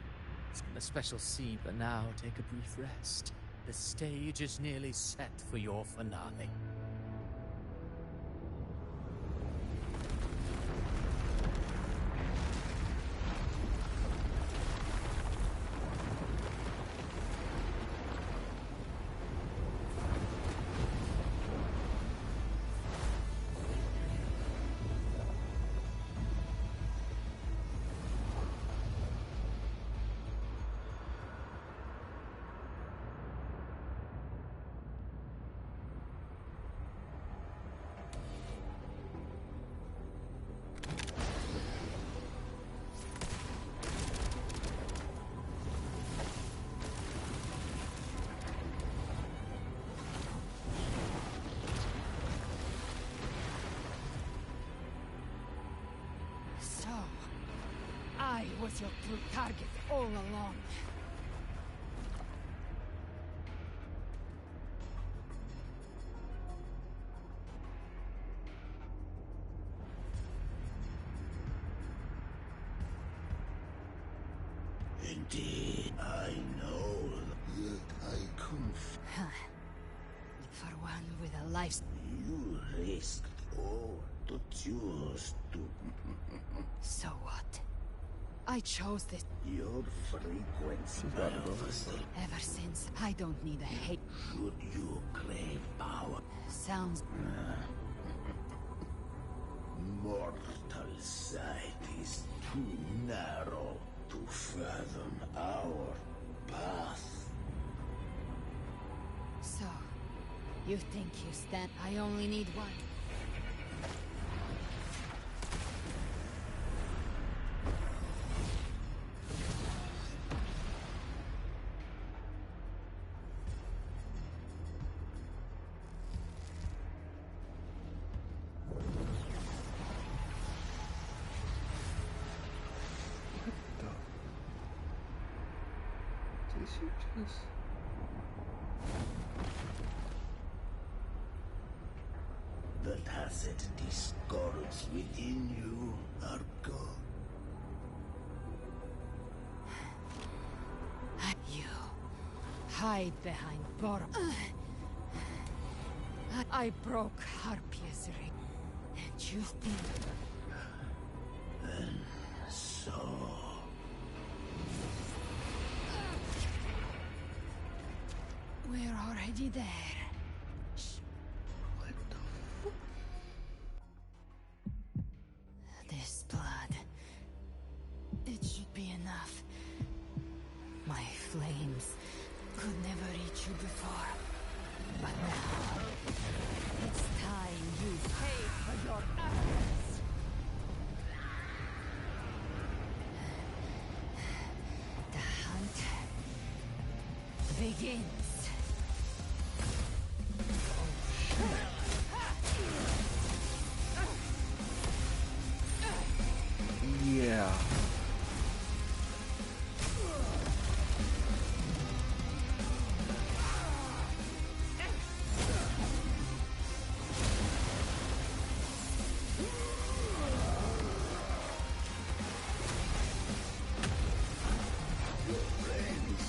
It's been a special scene, but now take a brief rest. The stage is nearly set for your finale. was your true target all along. Indeed, I know that I For one with a life... You risked all to choose to... So what? I chose this. Your frequency officer. Ever since, I don't need a hate. Should you crave power? Sounds... Mortal sight is too narrow to fathom our path. So, you think you stand... I only need one. The tacit discords within you are gone. You hide behind Borom. I broke Harpia's ring, and you think... And so... We're already there. This blood... It should be enough. My flames could never reach you before. But now... It's time you pay for your actions. The hunt begins. Yeah. Your friends,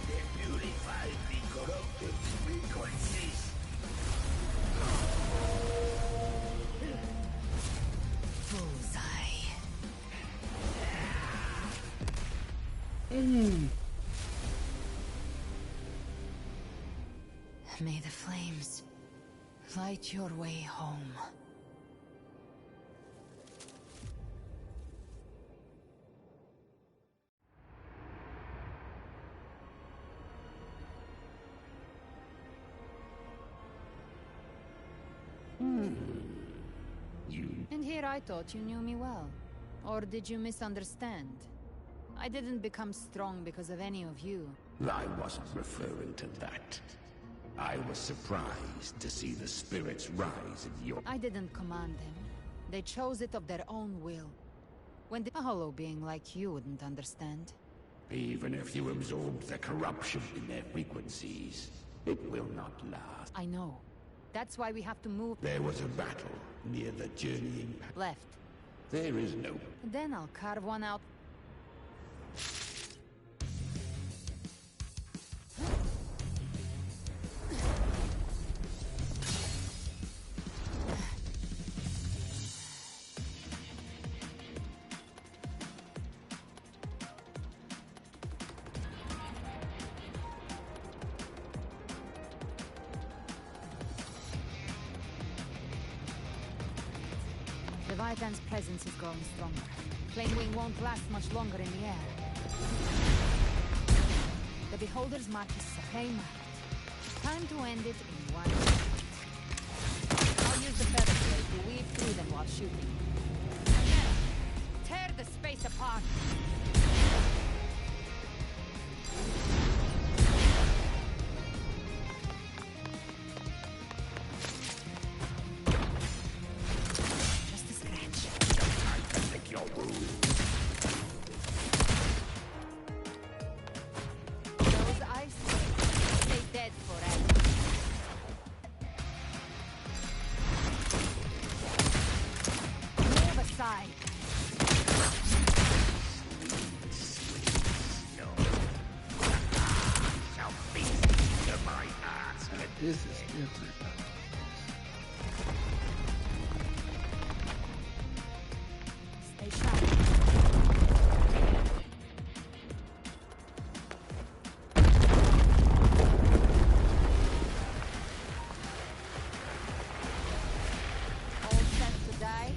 they purify the corrupted frequencies. Bullseye. May the flames light your way home. And here I thought you knew me well. Or did you misunderstand? I didn't become strong because of any of you. I wasn't referring to that. I was surprised to see the spirits rise in your... I didn't command them. They chose it of their own will. When a hollow being like you wouldn't understand. Even if you absorb the corruption in their frequencies, it will not last. I know. That's why we have to move... There was a battle near the journeying... Left. There is no... Then I'll carve one out. Leviathan's presence is growing stronger. Planewing won't last much longer in the air. The Beholder's mark is supreme. Time to end it in one minute. I'll use the feather blade to weave through them while shooting. Again, tear the space apart. This is different. Stay sharp. All set to die?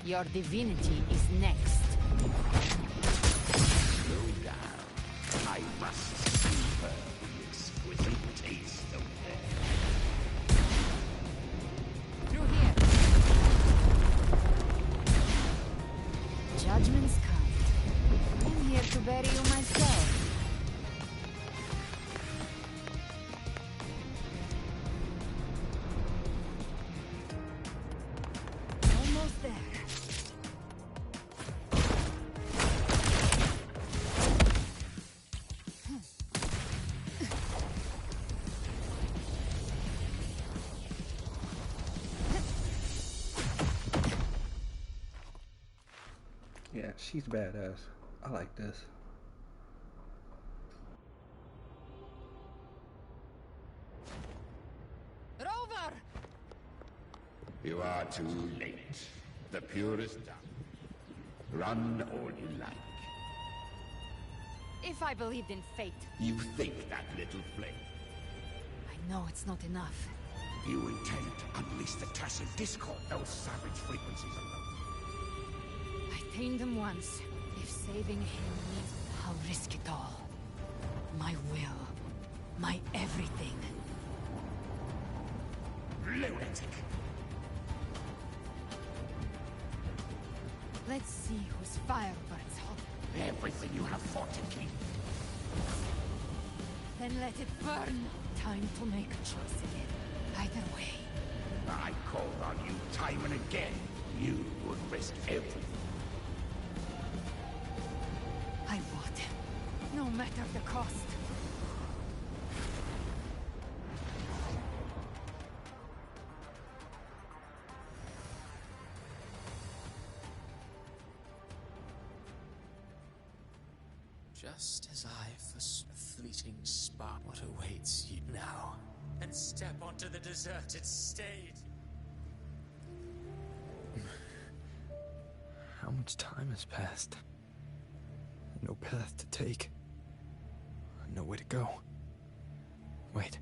Your divinity is next. Slow down. I must see her the exquisite taste of death. Through here. Judgments come. I'm here to bury you myself. Almost there. Yeah, she's badass. I like this. Rover! You are too late. The purest done. Run all you like. If I believed in fate, You think that little flame. I know it's not enough. You intend to unleash the tacit discord. Those savage frequencies alone. I tamed him once. If saving him means I'll risk it all. My will. My everything. Lunatic! Let's see whose fire burns hot. Everything you have fought to keep. Then let it burn. Time to make a choice again. Either way. I called on you time and again. You would risk everything. I would. No matter the cost. Just as I foresaw a fleeting spark, what awaits you now? And step onto the deserted stage. How much time has passed? No path to take. Nowhere to go. Wait.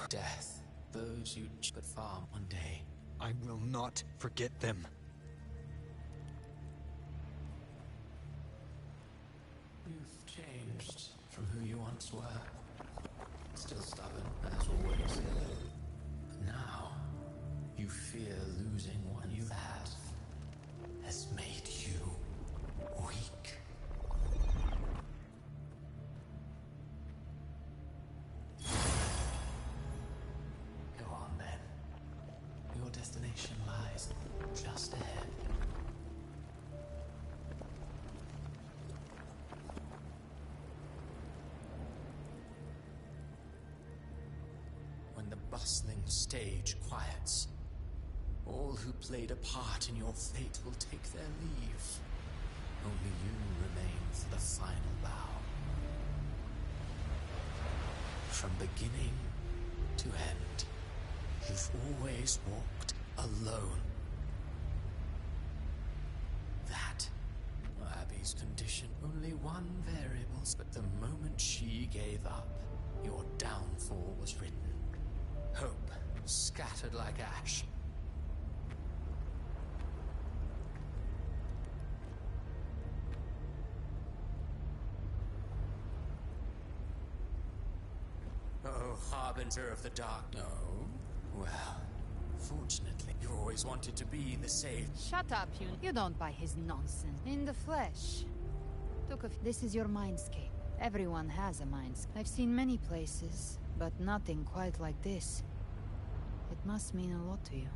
Death. Those you but farm one day. I will not forget them. You've changed from who you once were. Still stubborn, as always. But now, you fear losing what you had has made you weak. Go on then. Your destination lies just ahead. When the bustling stage quiets, all who played a part in your fate will take their leave. Only you remain for the final bow. From beginning to end, you've always walked alone. That, Abby's condition, only one variable, but the moment she gave up, your downfall was written. Hope scattered like ash. Oh, harbinger of the dark. No. Well, fortunately, you always wanted to be the sage. Shut up, you don't buy his nonsense. In the flesh. This is your mindscape. Everyone has a mindscape. I've seen many places, but nothing quite like this. It must mean a lot to you.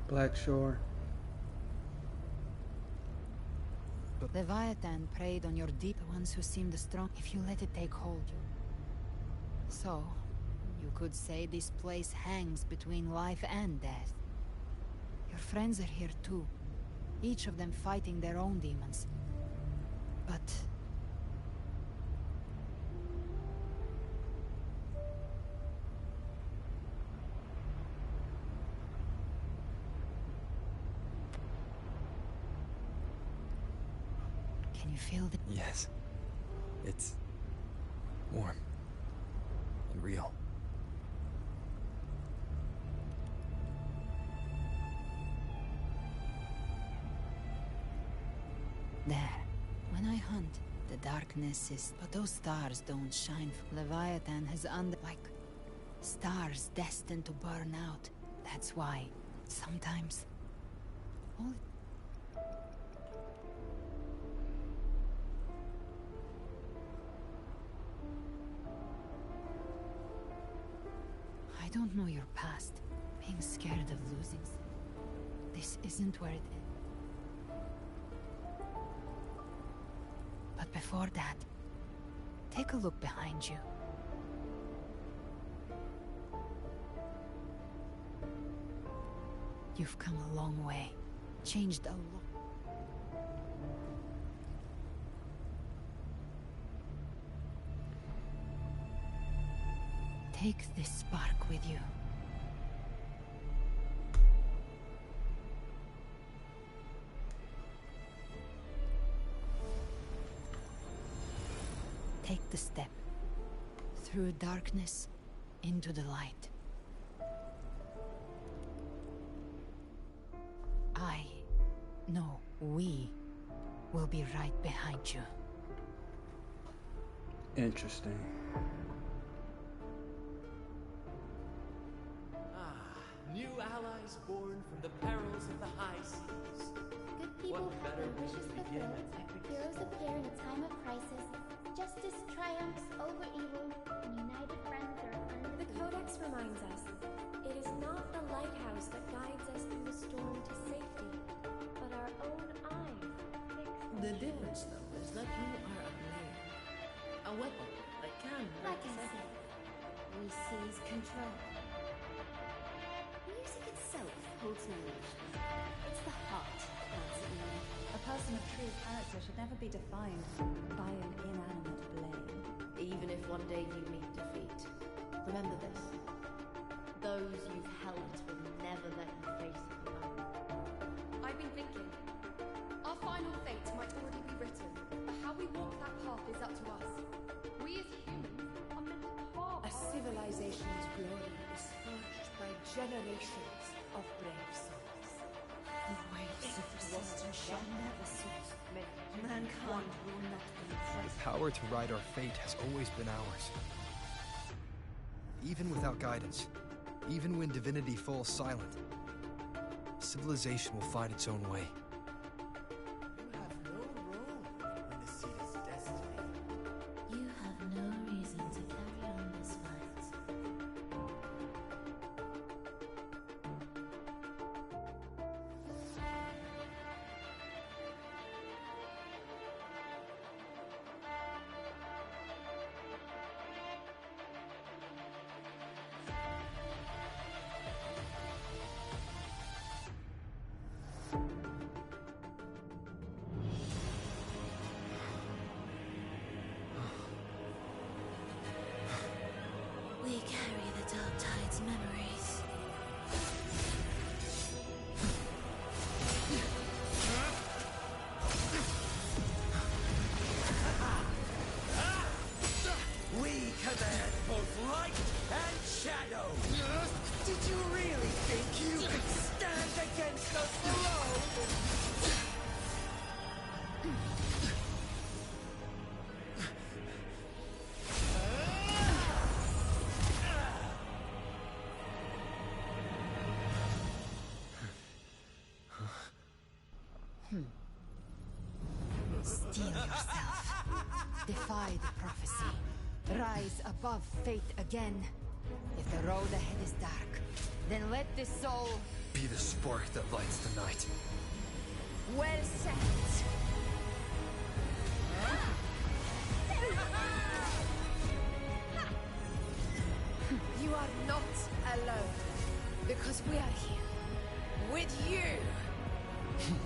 Black Shore. Leviathan preyed on your deep ones who seem the strong. If you let it take hold, So, you could say this place hangs between life and death. Your friends are here too, each of them fighting their own demons. But... can you feel the... Yes. It's warm and real. There. When I hunt, the darkness is... But those stars don't shine. Leviathan has like... stars destined to burn out. That's why, sometimes... all... I don't know your past. Being scared of losing... this isn't where it is. But before that, take a look behind you. You've come a long way. Changed a lot. Take this spark with you. Take the step. Through darkness, into the light. No, we will be right behind you. Interesting. New allies born from the perils of the high seas. Good people What better their way wishes to begin fulfilled. an epic Heroes story? appear in a time of crisis. Justice triumphs over evil, and united friends are undefeated. The Codex reminds us, it is not the lighthouse that guides us through the storm to safety, but our own eyes. The difference, though, is that you are a blade. A weapon that can Like I said, we seize control. Music itself holds no emotion. It's the heart that counts at me. A person of true character should never be defined by an inanimate blade. Even if one day you meet defeat, remember this. Those you've helped will never let you face it alone. I've been thinking. Our final fate might already be written, but how we walk that path is up to us. We as humans are meant to carve A civilization's glory is forged by generations of brave souls. The waves of resistance shall never cease. Mankind will not be The power to ride our fate has always been ours. Even without guidance, even when divinity falls silent, civilization will find its own way. You have no role in Renaceda's destiny. You have no reason to carry on this fight. We carry the Dark Tide's memories. We command both light and shadow! Did you really think you could stand against us alone? Steel yourself. Defy the prophecy. Rise above fate again. If the road ahead is dark, then let this soul... Be the spark that lights the night. Well said. We are here. With you.